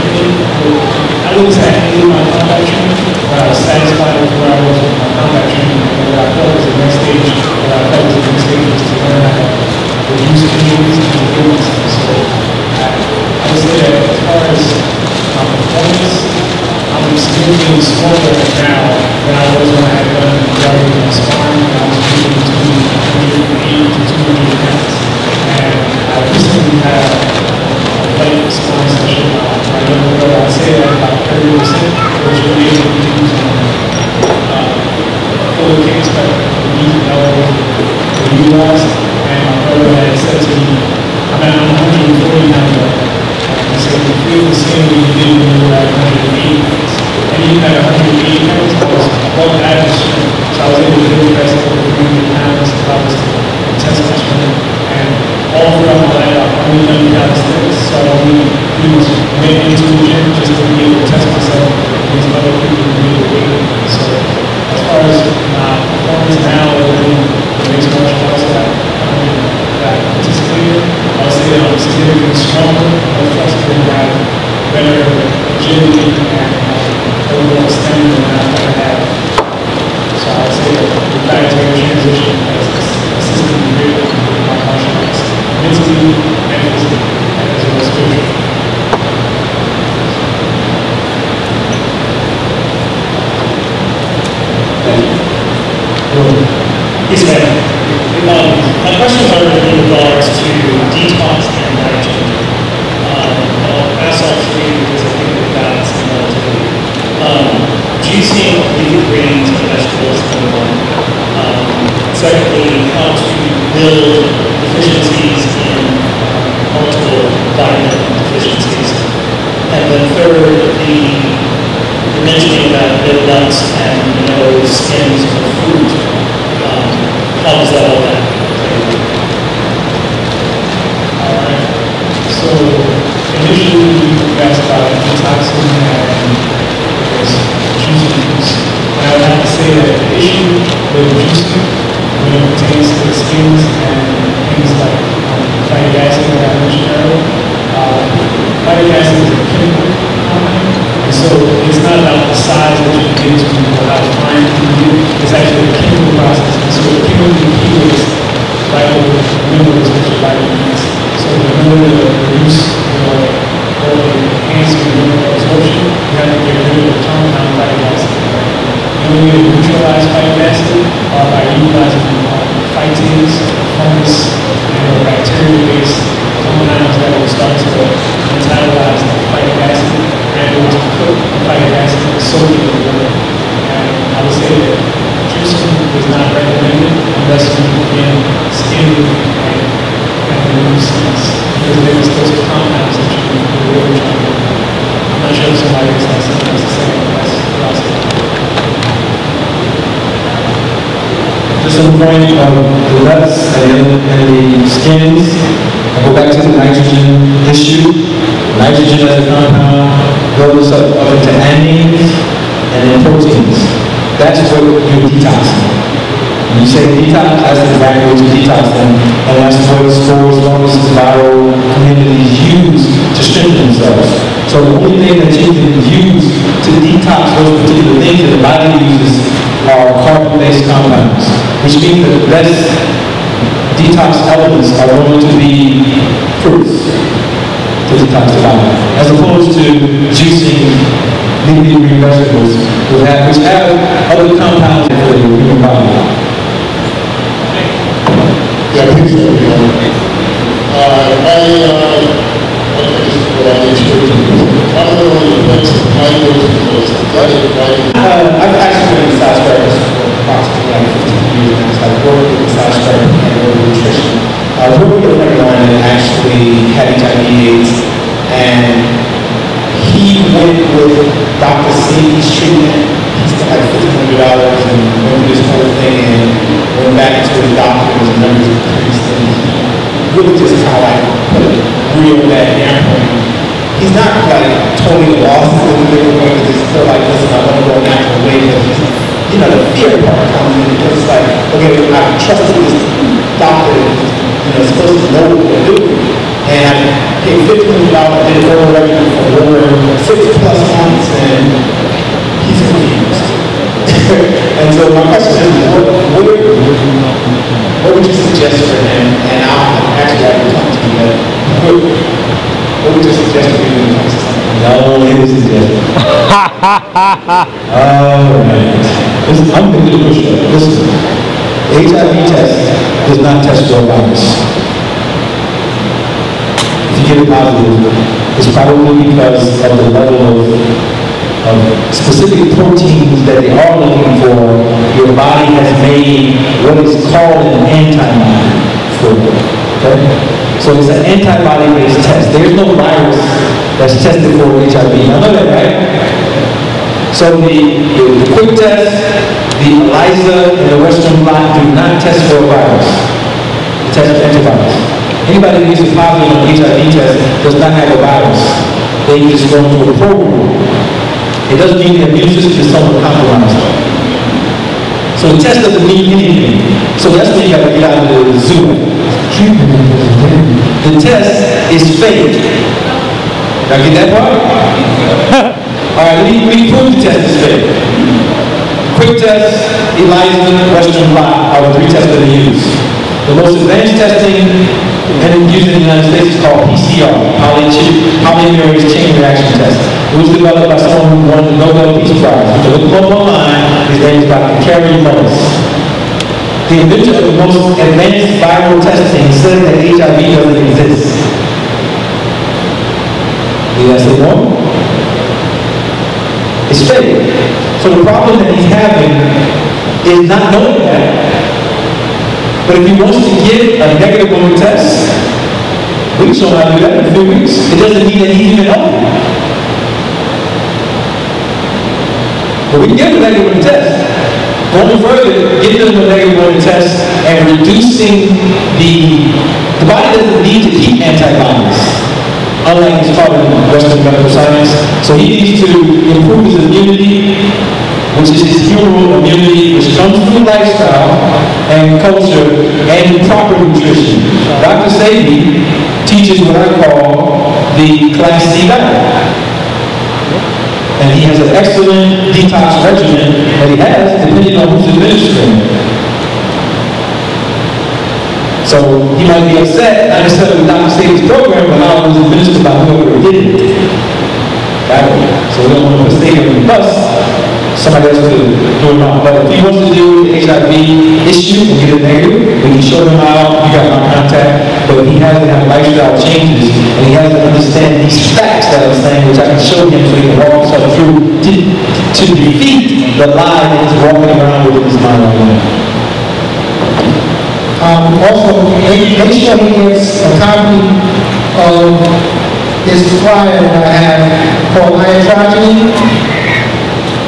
I wouldn't say I hated my combat training, but I was satisfied with where I was with my combat training, and what I felt was the next stage, was to learn how to reduce injuries and heal myself. So I would say that as far as my performance, I'm significantly stronger now than I was when I had done driving and sparring, when I was moving between 180 to 200 pounds. And I recently had a light sparring session with my younger brother. I'd say that about 30%, which we're able to use full kicks, but the knees and elbows were utilized. And my brother had said to me, I'm 140 pounds right now. He said, you feel the same way you did when you were at 180 pounds. And even at 180 pounds, I was above average strength. So I was able to lift press over 300 pounds. I was test my strength. And all throughout my life, I've only done calisthenics. So I only pretty much went into the gym just to be able to test myself against other people who made the weight. So as far as my performance now, in the mixed martial arts that I participated, I would say that I'm significantly stronger, more flexible, and have better agility and overall stamina than I've ever had. So I would say that the dietary transition has assisted me greatly in my martial arts, mentally and physically, as well as spiritually. my questions are in regards to detox and nitrogen. I'll pass all three because I think they've got some relativity. Juicing of leafy greens and vegetables, number one. Secondly, how to build deficiencies in multiple vitamin deficiencies. And then third, the mentioning about middle nuts and skins of fruit. How does that all that? All right. So initially you asked about detoxing and juicing foods. And I would have to say that the issue with juicing when it pertains to the skins and things like phytic acid that I mentioned earlier, phytic acid is a chemical compound. And so it's not about the size that you get to or how fine you can get. It's actually a chemical process. And so it chemically accumulates vital minerals which are vitamins. So in order to produce or enhance your mineral absorption, you have to get rid of the compound phytic acid. The only way to neutralize phytic acid are by utilizing phytates, fungus, and bacteria-based compounds that will start to metabolize the phytic acid and will cook the phytic acid and sodium in the water. And I would say that juicing is not recommended unless you begin skin and remove seeds, because there's those compounds that you can really try to. I'm not sure if somebody else has something to say about this process. Just on the point of the nuts and the skins, I go back to the nitrogen issue. Nitrogen as a compound goes up into amines and then proteins. That's what you're detoxing. When you say detox, that's exactly what you're detoxing, and that's what spores, fungus, viral communities use to strengthen themselves. So the only thing that you can use to detox those particular things that the body uses are carbon-based compounds, which means that the best detox elements are going to be fruits to detox the body, as opposed to juicing leafy green vegetables, which have other compounds for the human body. Yeah, I think so. I've actually been in massage therapist for approximately like 15 years now, so I've worked with massage therapy and nutrition. I worked with a friend of mine that actually had HIV/AIDS, and he went with Dr. Seeley's treatment. He spent like $1,500 and went through this whole thing and went back to his doctor and his numbers increased, and he really just kind of like put a real bad damper on him. He's not like totally lost at the bigger point because he's still like, listen, I want to go a natural way, but he's, the fear part comes in because it's like, okay, I trusted this doctor, supposed to know what they're doing. And I paid $1,500, did a whole regimen for over 6+ months, and he's confused. And so my question is, what would you suggest for him? And I'll actually have to talk to you, but what would you suggest for him when it comes to something? No, his suggestion. Listen, I'm going to push it. Listen, the HIV test does not test for a virus. If you get it positive, it's probably because of the level of specific proteins that they are looking for. Your body has made what is called an antibody for it. Okay? So it's an antibody-based test. There's no virus that's tested for HIV. I know that, right? So the quick test, the ELISA, and the Western blot do not test for a virus. They test for antibodies. Anybody who gets positive on an HIV test does not have a virus. They just go into a program. It doesn't mean the immune system is somewhat compromised. So the test doesn't mean anything. So that's when you got to get out of the zoo. The test is fake. Did I get that part? All right, let me prove the test is fake. Quick test, ELISA, Western blot are the 3 tests that they use. The most advanced testing used in the United States is called PCR, polymerase chain reaction test. It was developed by someone who won the Nobel Peace Prize. You can look him up online. His name is Dr. Carrie Mullis. the inventor of the most advanced viral testing said that HIV doesn't exist. Did I say no? It's fake. So the problem that he's having is not knowing that. But if he wants to get a negative on the test, we can show him how to do that in a few weeks. It doesn't mean that he's even healthy. But we can get him a negative on the test. Going further, getting them a negative on the test and reducing the body doesn't need to keep antibodies, unlike it's taught in Western medical science. So he needs to improve his immunity, which is his humoral immunity, which comes through lifestyle and culture and proper nutrition. Dr. Sadie teaches what I call the Class C diet. And he has an excellent detox regimen that he has, depending on who's administering it. So he might be upset, not necessarily with Dr. Sadie's program, but how it was administered by whoever did it. That way. So we don't want to mistake him in the bus. Somebody else could do it wrong. But if he wants to do the HIV issue and get it negative, we can show him how. You got my contact. But he has to have lifestyle changes, and he has to understand these facts that I'm saying, which I can show him so he can walk himself through to defeat the lie that he's walking around with in his mind right now. Also, make sure he gets a copy of this flyer that I have called Iatrogeny.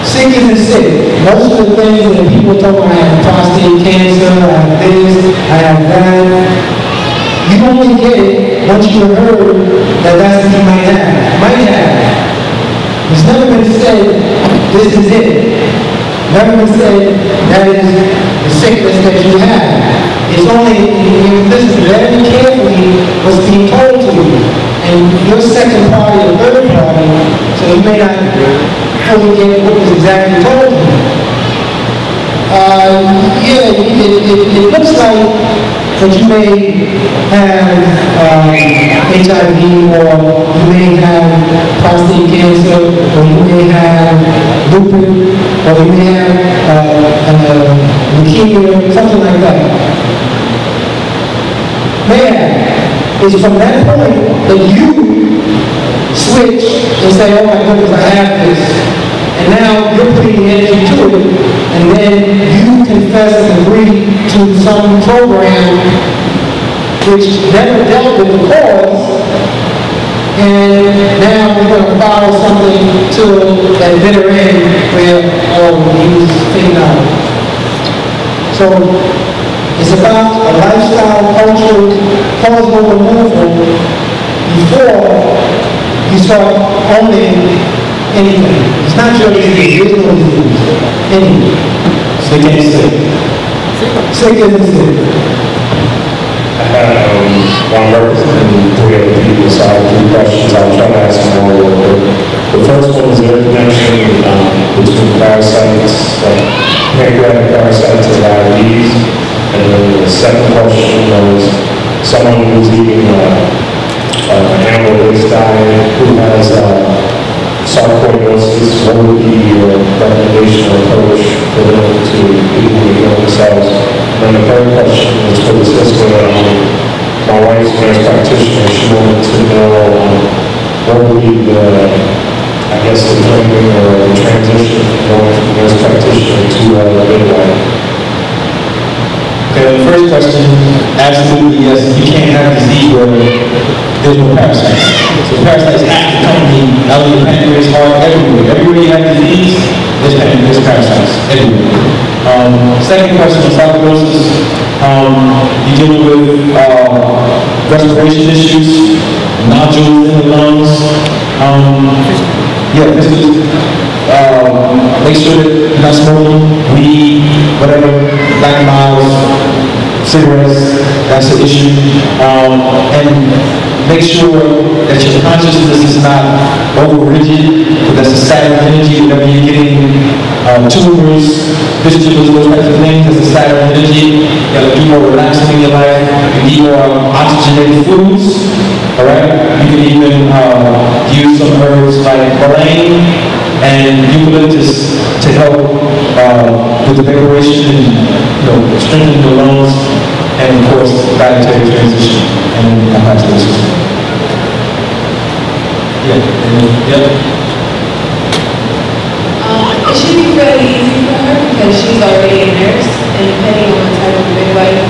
Sick isn't sick. Most of the things that people talk about, I have prostate cancer, I have this, I have that. You only get it once you heard that that's what you might have. It's never been said, this is it. Never been said, that is the sickness that you have. It's only, you listen very carefully what's being told to you. And your second party or third party, so you may not fully get what was exactly told to you. It looks like that you may have HIV, or you may have prostate cancer, or you may have lupus, or you may have leukemia, something like that. It's from that point that you switch and say, oh my goodness, I have this. And now you're putting the energy to it, and then you confess and agree to some program which never dealt with the cause, and now we're going to follow something to that bitter end where, oh, he was taken out. So it's about a lifestyle, cultural, causal removal before you start owning anything. It's not your disease, there's no disease. Anything. So you can't sick. Sick isn't sick. I had one representing 3 other people, so I have 3 questions. I'll try to ask them all real quick. The first one is there a connection between parasites, like pancreatic parasites and diabetes? And then the second question was someone who's eating an animal-based diet who has sarcoidosis, what would be your recommendation or approach for them to heal themselves? And the third question is for the system. My wife's a nurse practitioner. She wanted to know what would be the training or the transition from going from nurse practitioner to midwife. Okay, the first question, absolutely yes. You can't have a disease where there's no parasites. So parasites have to come in, not only pancreas, heart, everywhere. Everywhere you have disease, there's parasites, everywhere. Second question, sarcoidosis. You're dealing with respiration issues, nodules in the lungs. Make sure that you're not smoking, weed, whatever, black miles, cigarettes, that's the issue. And make sure that your consciousness is not over rigid, because that's a Saturn energy. Whenever you're getting tumors, vegetables, those types of things, that's a Saturn energy. You gotta be more relaxing in your life. You need more oxygenated foods. All right. You can even use some herbs like mullein and eucalyptus to help with the vibration strengthening the lungs, and of course, dietary transition and hydration. Yeah. It should be fairly easy for her because she's already a nurse, and depending on what type of midwife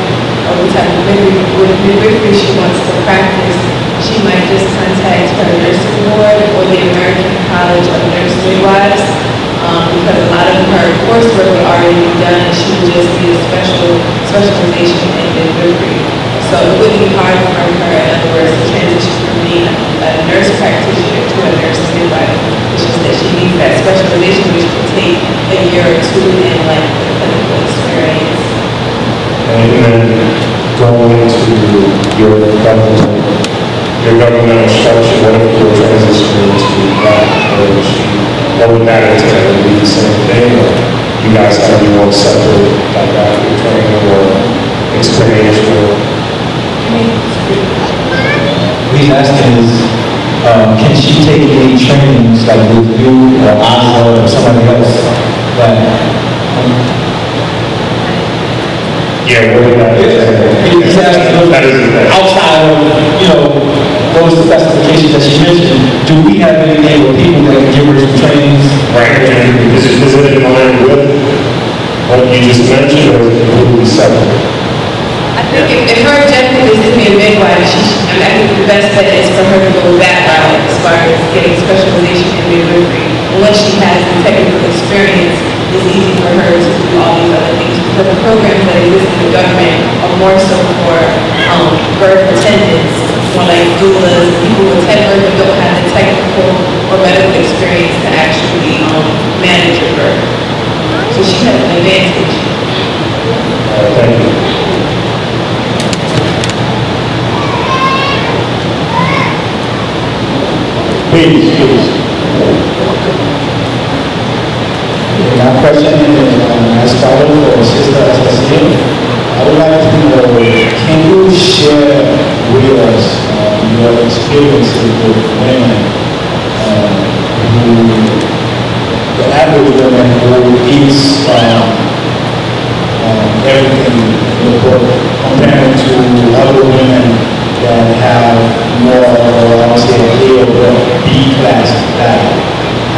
or what type of midwifery she wants to practice, she might just contact her nursing board or the American College of Nurse Midwives, because a lot of her coursework would already be done, and she would just need a specialization in midwifery. So it would be hard for her, in other words, to transition from being a nurse practitioner to a nurse midwife. It's just that she needs that specialization, which could take a year or two in like clinical experience. And then going into your governmental structure, what if you're transitioning to that, or what would that entail? Would it be the same thing, or you guys have your own separate didactic training or experiential? What he's asking is, can she take any trainings like with you or Oslo or somebody else that what would that be? He's asking outside of, those specifications that she mentioned, do we have anything with people that can give her some trainings? Right, and is it in line with what you just mentioned, or is it completely separate? I think if her objective is to be a midwife, I think the best bet is for her to go that route as far as getting specialization in midwifery. And once she has the technical experience, it's easy for her to do all these other things, because the programs that exist in the government are more so for birth attendants, more like doulas, people with birth who don't have the technical or medical experience to actually manage your birth. So she has an advantage. Thank you. Please. My question is, as father for Sister Asasian, I would like to know, can you share with us your experiences with women the average woman who eats everything in the book, compared to other women that have more, or I would say, A or B-class diet,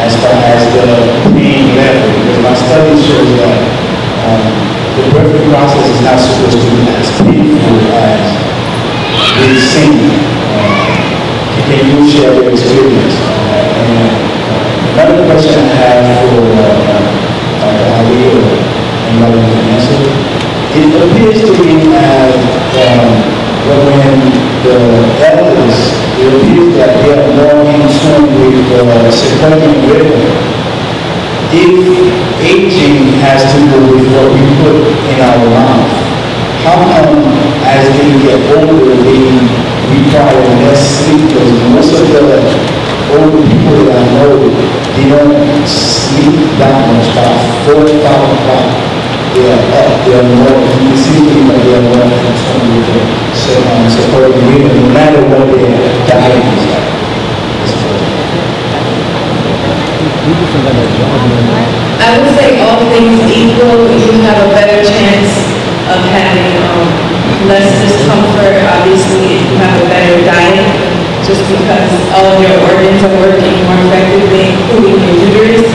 as far as the pain level? Because my study shows that the birthing process is not supposed to be as painful as we think. Can you share your experience? Another question I have for Dr. Ali, or anybody who can answer, it appears to me as when the elders, it appears that they are more in tune with the circadian rhythm. If aging has to do with what we put in our mouth, how come as they get older they require less sleep? Because most of the older people that I know, they don't sleep that much. About 4 or 5 o'clock, they are up, they are more, you can see them, but they are more in tune with the circadian rhythm, no matter what their diet is like. I would say all things equal, you have a better chance of having less discomfort, obviously, if you have a better diet, just because all of your organs are working more effectively, including your uterus.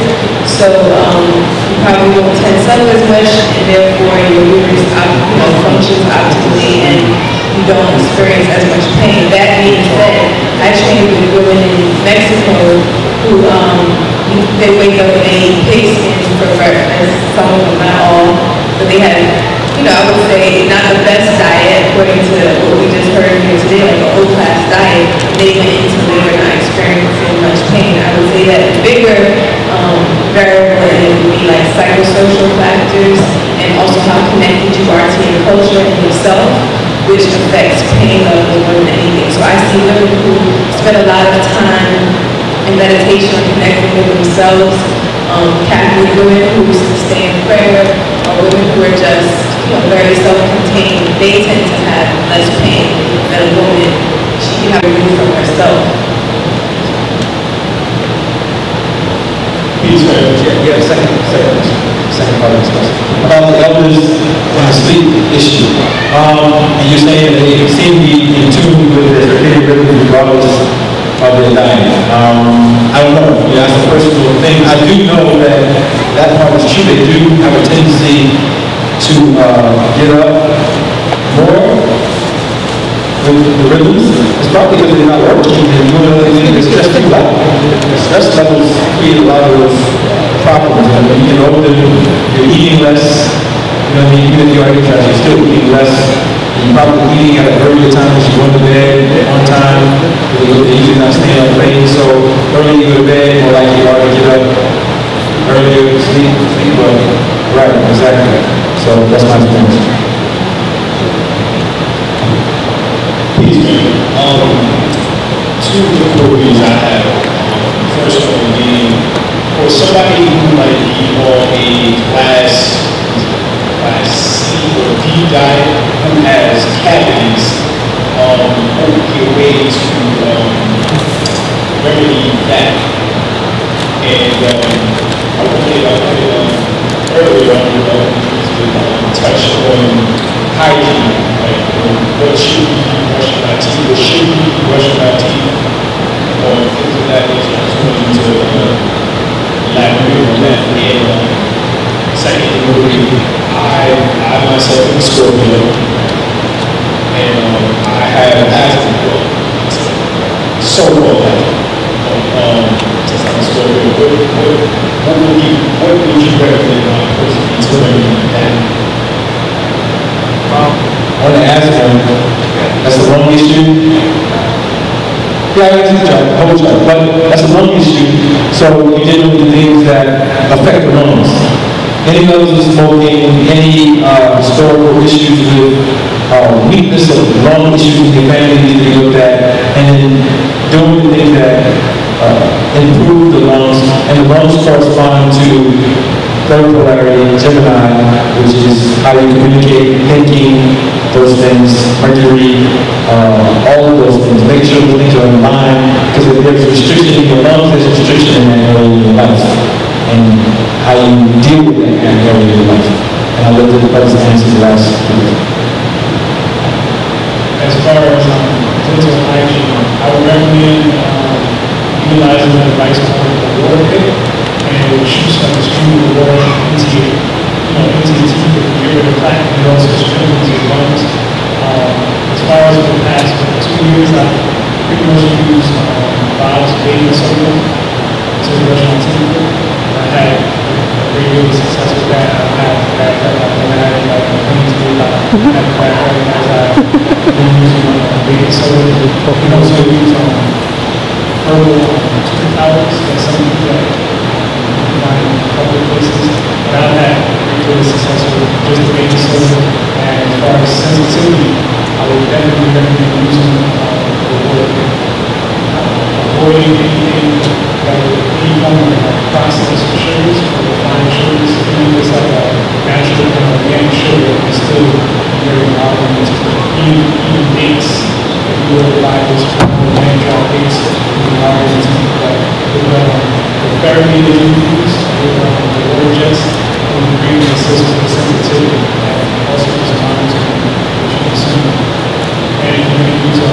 So you probably won't tense up as much, and therefore your uterus functions optimally, and you don't experience as much pain. That being said, I trained with women in Mexico who they wake up and they eat pig skin for breakfast. Some of them, not all, but they had, I would say, not the best diet according to what we just heard here today, like an old-class diet. They went into labor not experiencing much pain. I would say that the bigger variable in it would be like psychosocial factors, and also how connected you are to your culture and yourself, which affects pain levels more than anything. So I see women who spend a lot of time in meditation or connecting with themselves, Catholic women who stay in prayer, or women who are just very self-contained. They tend to have less pain than a woman. She can have a view from herself. Yeah, second part of this question. about the elders and the sleep issue. And you're saying that they seem to be in tune with their circadian rhythm regardless of their diet. I don't know. Yeah, that's a personal thing. I do know that that part is true. They do have a tendency to get up more with the rhythms. It's probably because they're not working and doing other things. It's just too loud. Stress levels create a lot of those problems. I mean, you know, you're eating less. You know what I mean? Even if you're exercising, you're still eating less. And you're probably eating at an earlier time because you're going to bed on time. You're usually not staying up late. So earlier you go to bed, more likely you are to get up earlier, sleep well. Right, exactly. So that's my experience. Two difficulties I have. First one being, for somebody who might be on a class C or D diet who has cavities, what would be a way to remedy that? And I wanted earlier to touch on hygiene, like what should we be brushing our teeth, what should we be brushing our teeth, or things of that nature. I just wanted to elaborate on that. And secondly, I myself am a Scorpio, and I have asthma, so-called asthma. Since I'm a Scorpio, what would you recommend my person to remedy that? On the asthma, that's the wrong issue. Yeah, I got the whole chart, but that's the wrong issue. So you deal with the things that affect the lungs. Any levels of smoking, any historical issues with weakness of lung issues in your family need to be looked at, and then doing the things that improve the lungs, and the lungs correspond to third polarity, Gemini, which is how you communicate, thinking, those things, Mercury, all of those things. Make sure the things are in line, because if there's restriction in your lungs, there's restriction in that area of your life, and how you deal with that area of your life. And I'll let the others answer the last question. As far as dental hygiene, I would recommend utilizing the device called the water pick, and it shoots like a stream of water into your, into your teeth and get rid of plaque, and also strengthens your lungs. As far as the past 2 years, I've pretty much used bottles of baby soda to brush my teeth. I had really success with that. I had bad hair, I've had like I've been using baby soda. You can also use herbal tooth powders that some people that find in public places. But I've had really success with just the baby soda. And as far as sensitivity, I would definitely recommend using the water. Avoiding anything that would be form of processed sugars or refined sugars. Even if it's like a natural kind of organic sugar, it's still very important. Even dates, if you were to buy this from hand-dried dates, you can already see that the therapy that you use with the water jets will bring the system to sensitivity and also just monitor what you consume. And if you're going to use a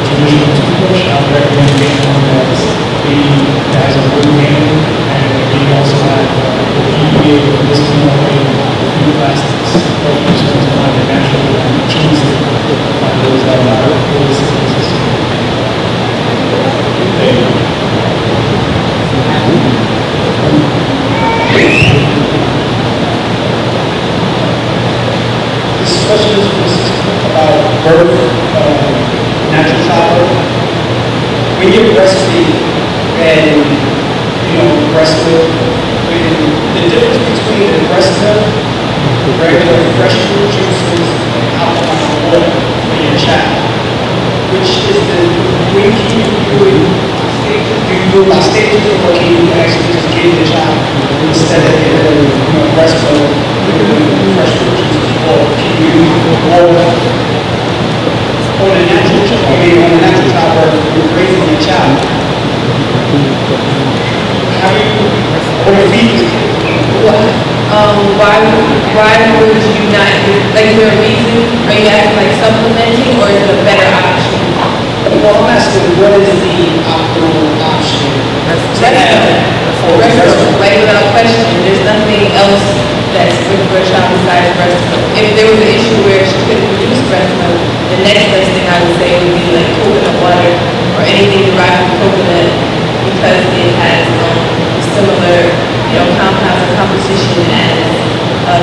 traditional toothbrush, I would recommend getting one that has a wood handle, and you also have the PDA with this few plastics. Or you just want to find a natural cheese that find those that are really consistent. This question is about birth, natural childbirth. When you're breastfeeding and, breast milk, the difference between the breast milk, regular fresh fruit juices, and alkaline water for your child, which is when can you do it? Do you do it by stages, or can you actually just give the child instead of breast milk, fresh fruit juices, or can you on a natural childbirth, you're raising a child? How do you, or feed? why would you not, like, is there a reason? Are you asking like supplementing, or is it a better option? Well, I'm asking, what is the optimal option? Restroom, like without question, there's nothing else that's good for a child besides breast milk. If there was an issue where she couldn't produce breast milk, the next best thing I would say would be like coconut water or anything derived from coconut, because it has similar, compounds and composition as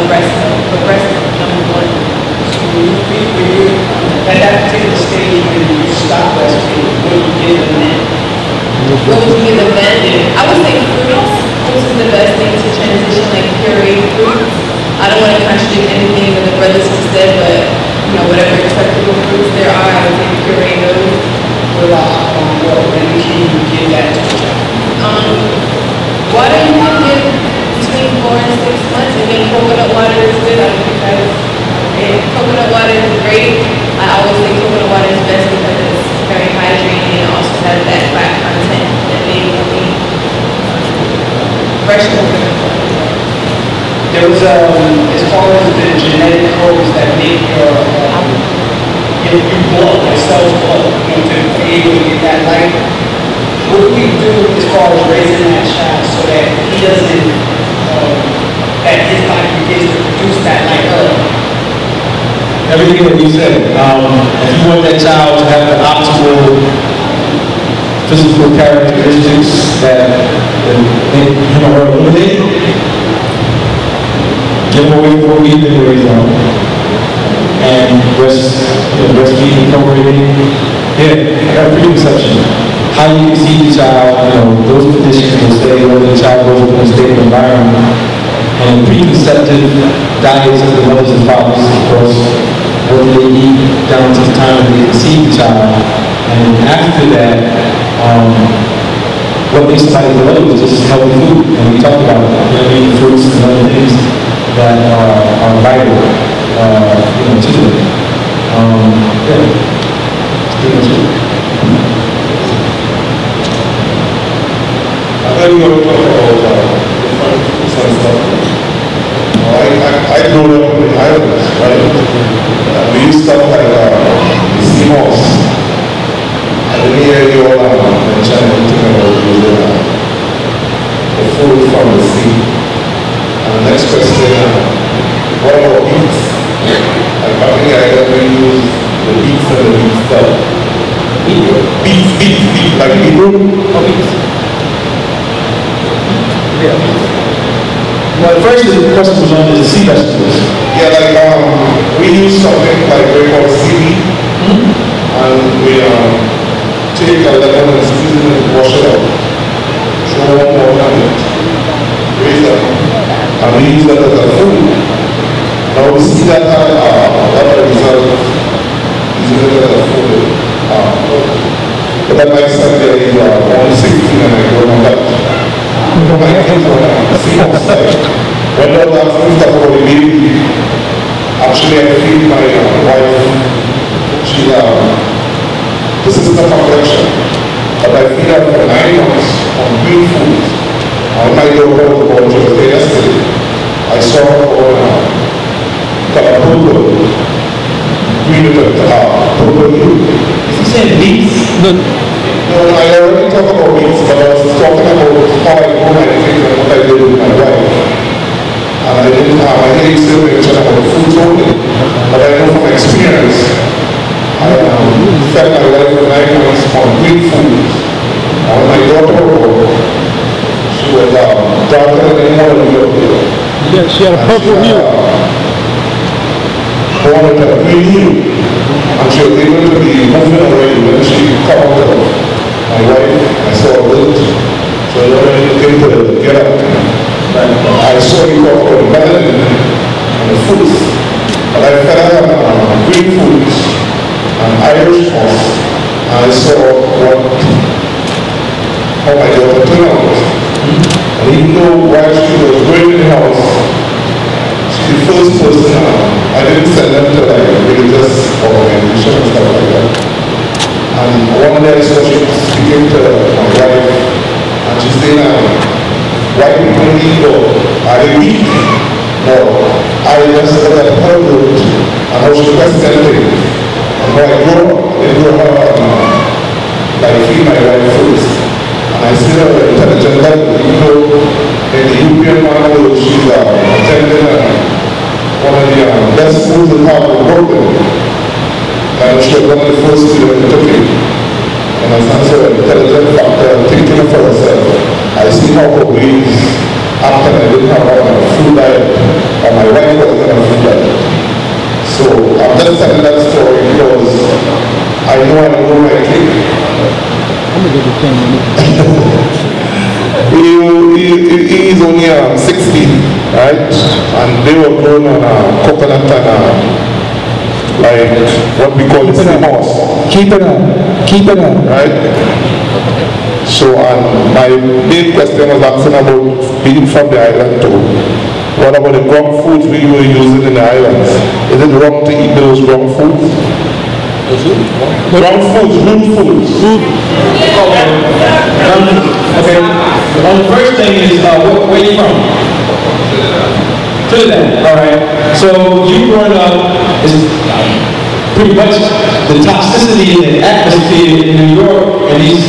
breast milk. But breast milk, number one. At that particular stage when you stop breastfeeding, what do you give them then? What would you give them then? I would say fruits. Fruits is the best thing to transition, like pureed fruits. I don't want to contradict anything that the brothers have said, but whatever acceptable fruits there are, I would say puree those. What about when can you give that to a child? Water you can give between 4 and 6 months. Again, coconut water is good. I think coconut water is great. I always think coconut water is best because it's very hydrating and also has that fat content that baby will need. Fresh coconut water. There was, as far as the genetic codes that make your blood, your cells blood, to be able to get that light, what do we do as far as raising that child so that he doesn't, that his body begins to produce that light early? Everything that you said, if you want that child to have the optimal physical characteristics that make him or her limited, get him away from what we've been raised on. And breastfeeding, co-breeding, I got a preconception. How you can see the child, those conditions will say whether the child goes in a stable environment. And preconceptive diets of the mothers and fathers, of course, what do they eat down to the time that they conceive the child. And after that, what makes somebody grow is just healthy food. And we talked about eating fruits and other things that are vital to them. I thought you were going to talk about some stuff. I grew up in the islands, right? We used stuff like sea moss. I didn't hear you all mention anything about using the food from the sea. And the next question, what about beets? Like back in the island, we use the beets and the beet stuff. Beets, like beetroot? Oh, beets. Yeah. Well, first the question was on the sea vegetables. Yeah, like we use something like very called seaweed, and we take a lemon and squeeze it and wash it out. Throw one more on it, raise it, and we use that as a food. Now we see that a lot of results using it as a food. But that might sound like only 16 and I don't know that. My kids are seeing outside. When I was asking stuff about the baby, actually I feed my wife. She's this is the complexion. But I feed her for 9 months on green food. My daughter was about Thursday yesterday. I saw her on purple. Green purple hue. Is he saying beets? No, I already talked about beets, but I was talking about how I grow my things and what I did with my wife. And I didn't still mention about food only, but I know from experience, I fed my wife for 9 months on green food. And when my daughter was, she was darker than anyone in Europe. Yeah, she had a purple hue. Born with a green hue. And she was able to be moving already when she come out of my wife. I saw a little, so I wanted to get up. I saw you talk about the melanin and the foods, but I fed her green foods and Irish moss, and I saw how my daughter turned out. And even though while she was growing in the house, she's the first person, I didn't send them to like religious organization and stuff like that. And one day I saw she was speaking to my wife, and she said, white people need dog, are they weak? But I just got a her root and how she questioned things. And how I grew up, they grew up like feed my wife first. And I see her intelligent level, even though in the European model she's attending one of the best schools in Harvard, Brooklyn. And she was one of the first students in Turkey. And as an intelligent factor, thinking for herself, I see how her ways after I didn't have a food diet, or my wife wasn't on a food diet. So I'm just telling that story because I know my kid. I'm gonna get the thing on He's only 16, right? And they were grown on coconut and like what we call the moss. Keep it up. Keep it up. Right? So my main question was asking about being from the island too. What about the wrong foods we were using in the islands? Is it wrong to eat those wrong foods? Wrong foods, root foods. Okay. Well, the first thing is, where are you from? Trinidad. All right. So you growing up is pretty much the toxicity in the atmosphere in New York and these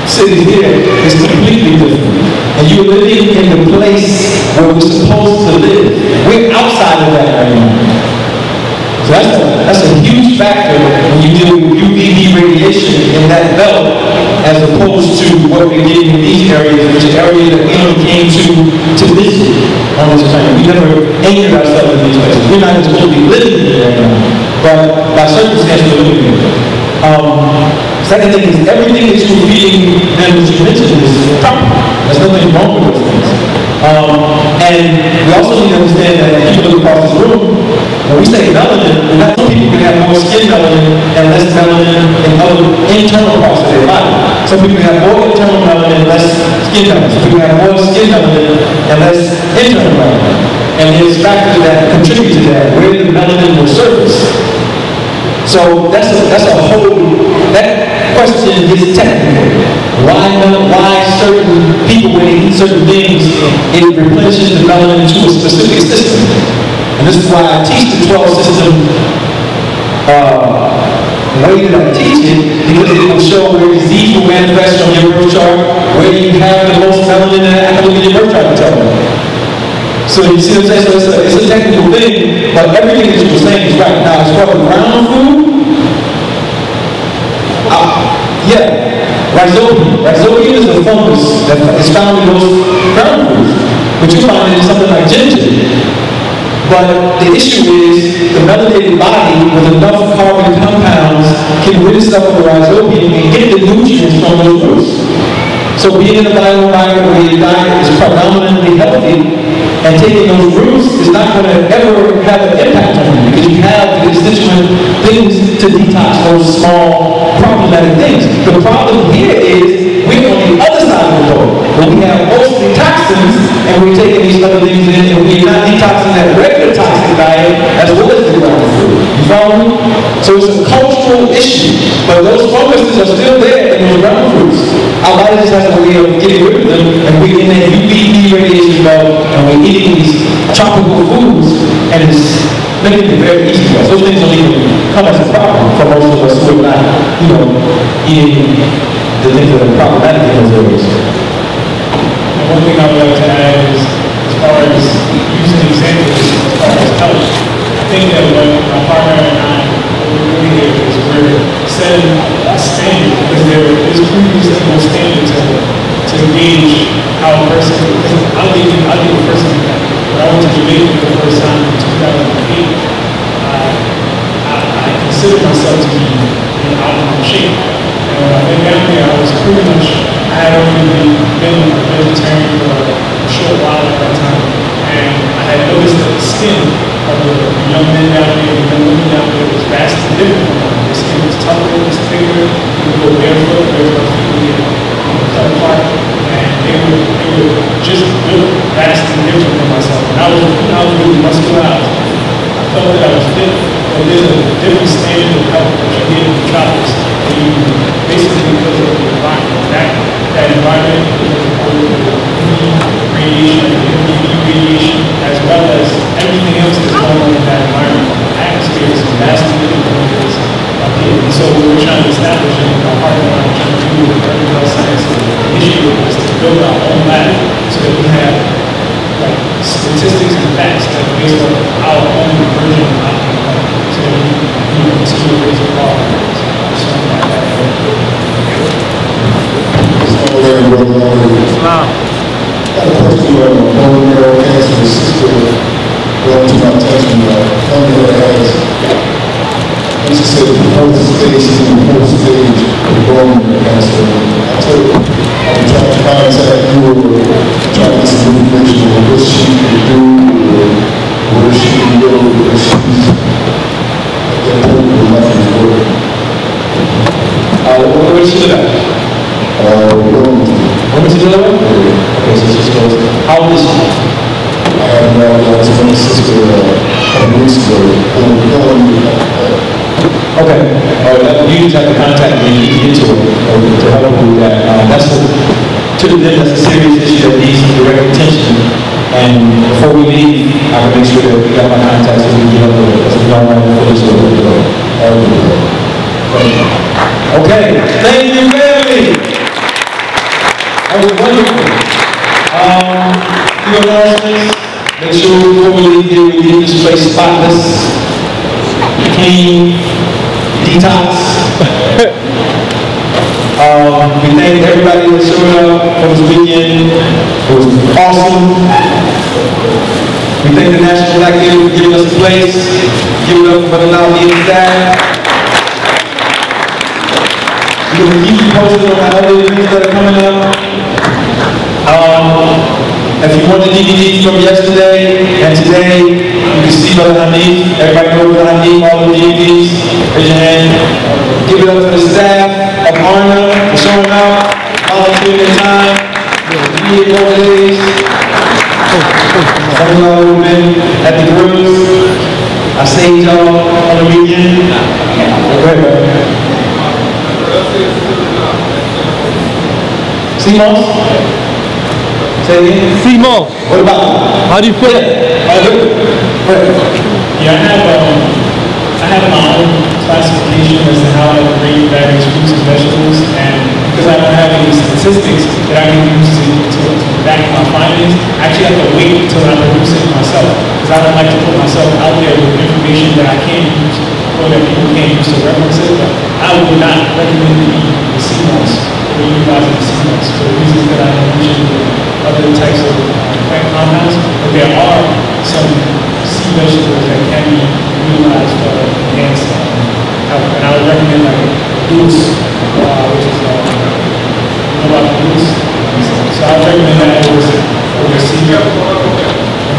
cities here is completely different. And you're living in the place where we're supposed to live. We're outside of that right now. So that's a huge factor when you deal with UVB radiation in that belt as opposed to what we're getting in these areas, which is areas that we only came to visit on this planet. We never anchored ourselves in these places. We're not supposed to be living here right now, but by circumstance we're living here. Second thing is everything that you're feeding them, as you mentioned, is proper. There's nothing wrong with those things. And we also need to understand that if you look across this room, when we say melanin, not some people can have more skin melanin and less melanin in other internal parts of their body. Some people have more internal melanin and less skin melanin. Some people have more skin melanin and less internal melanin. And there's factors that contribute to that, where the melanin will surface. So that's a whole, that question is technical. Why certain people, when they eat certain things, it replenishes the melanin to a specific system. And this is why I teach the 12 system way that I teach it, because it will show where disease will manifest from your birth chart, where you have the most melanin, and I can look at your birth chart and tell you. So you see what I'm saying? So it's a technical thing, but everything that you were saying is right. Now, as far as brown food, rhizobium. Rhizobium is a fungus that is found in those brown foods, but you find it in something like ginger. But the issue is the melanated body with enough carbon compounds can rid itself of the rhizobium and get the nutrients from those roots. So being in a bioenvironment where your diet is predominantly healthy, and taking those roots is not going to ever have an impact on you because you have the constituent things to detox those small problematic things. The problem here is we're on the other side of the boat where we have mostly toxins and we're taking these other things in and we're not detoxing that regular toxic diet as well as the brown food. You follow me? So it's a cultural issue, but those funguses are still there in those brown foods. Our body just has a way of getting rid of them, and we're in that UVB radiation belt, and we're eating these tropical foods, and it's making it very easy for us. Those things don't even come as a problem for most of us who are not, eating the things that are problematic in those areas. And one thing I would like to add is, as far as using examples, as far as health, I think that what my partner and I are doing here is we're setting a standard, because there is previously no standard to gauge how a person, because I'll give a person that. When I went to Jamaica for the first time in 2008, I considered myself to be in optimal shape. And when I went down there, I was pretty much, I had already been a vegetarian for a short while at that time. And I had noticed that the skin of the young men down there, the young women down there was vastly different from mine. Their skin was tougher, it was thicker, you could go barefoot, their feet would get cut apart. And they were just built vastly different from myself. And I was really muscular. I felt that I was fit, but there's a different standard of health that you get in the tropics. And you basically, because of the environment, that environment, because of the radiation, the UV radiation, as well as so what we're trying to establish in our partner, I'm trying to do with Urban Health Science Initiative is to build our own lab so that we have like statistics and facts that are based on our own version of outcome, so that we can continue to raise the bar. Something like that. Wow. I had a person who had a bone marrow cancer, his sister brought to my attention bone marrow has, and she said the fourth stage is the fourth stage of bone marrow cancer. I told her I would try to contact you or try to get some information on what she can do or where she can go because she's at that point where nothing's working. Where did she live at? When did you live at? Okay, so she goes, how old is she? I have no idea. I was with my sister a couple weeks ago. Okay. You just have to contact me to get to it, to help you with that. That's a serious issue that needs direct attention. And before we leave, I will make sure that we got my contacts so we can get up with it. Because we don't want to finish the Okay. Thank you, family. That was wonderful. Few announcements. Make sure before we leave here, we leave this place spotless, clean, detox. We thank everybody that showed up for this weekend. It was awesome. We thank the National Black Theater for giving us a place. Give it up for the now being staff. We're going to keep you posted on the other events that are coming up. If you want the DVDs from yesterday and today, you can see Brother Hanif. Everybody know Brother Hanif, all the DVDs. Raise your hand. Give it up to the staff of ARNA for showing up, volunteering their time. The old ladies. Some of y'all who have been at the groups. I saved y'all on the weekend. Go ahead, brother. Simon? Say it again. Simo, What about? how do you feel? Yeah, I have my own classification as to how I rate various fruits and vegetables, and because I don't have any statistics that I can use to back my findings, I actually have to wait until I produce it myself, because I don't like to put myself out there with information that I can't use or that people can't use to reference it. But I would not recommend the CMOS or utilizing the CMOS for the reasons that I mentioned with other types of plant compounds, but there are some sea vegetables that can be utilized for enhanced health. And I would recommend like boots, which is about boots. So I would recommend that over sea. No,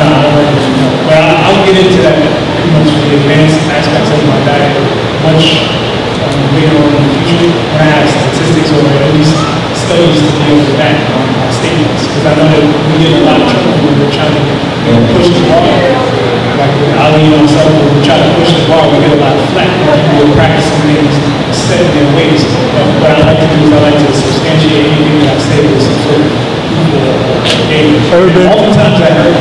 I don't recommend that. But I'll get into that pretty much for the advanced aspects of my diet much later on in the future when I have statistics or at least studies to deal with that statements. Because I know that we get a lot of trouble when we're trying to push the bar. Like Ali and myself, when we try to push the bar, we get a lot of flack when people are practicing things, set in their ways. But what I like to do is I like to substantiate anything that I say with some sort of Urban. Oftentimes I heard.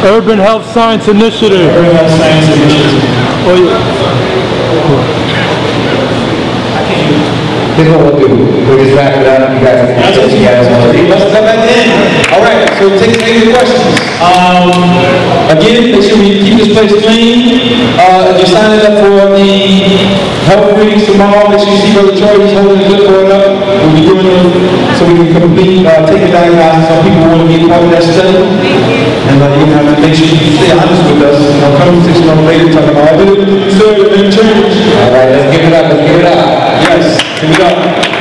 Urban Health Science Initiative. Urban Health Science Initiative. Oh, yeah. I can't hear you. Here's what we'll do. We'll just wrap it up. You guys can answer you guys want to leave us up at the end. All right, so take your questions. Again, make sure you keep this place clean. If you're signing up for the health readings tomorrow, make sure you see Brother Troy. He's holding the clipboard up. We'll be doing them so we can complete, take the diagnosis. Some people want to be a part of that study. And you're going to have to make sure you stay honest with us. Come 6 months later talking about, I did it, you said it didn't change. All right, let's give it up. Let's give it up. Yes. Here we go.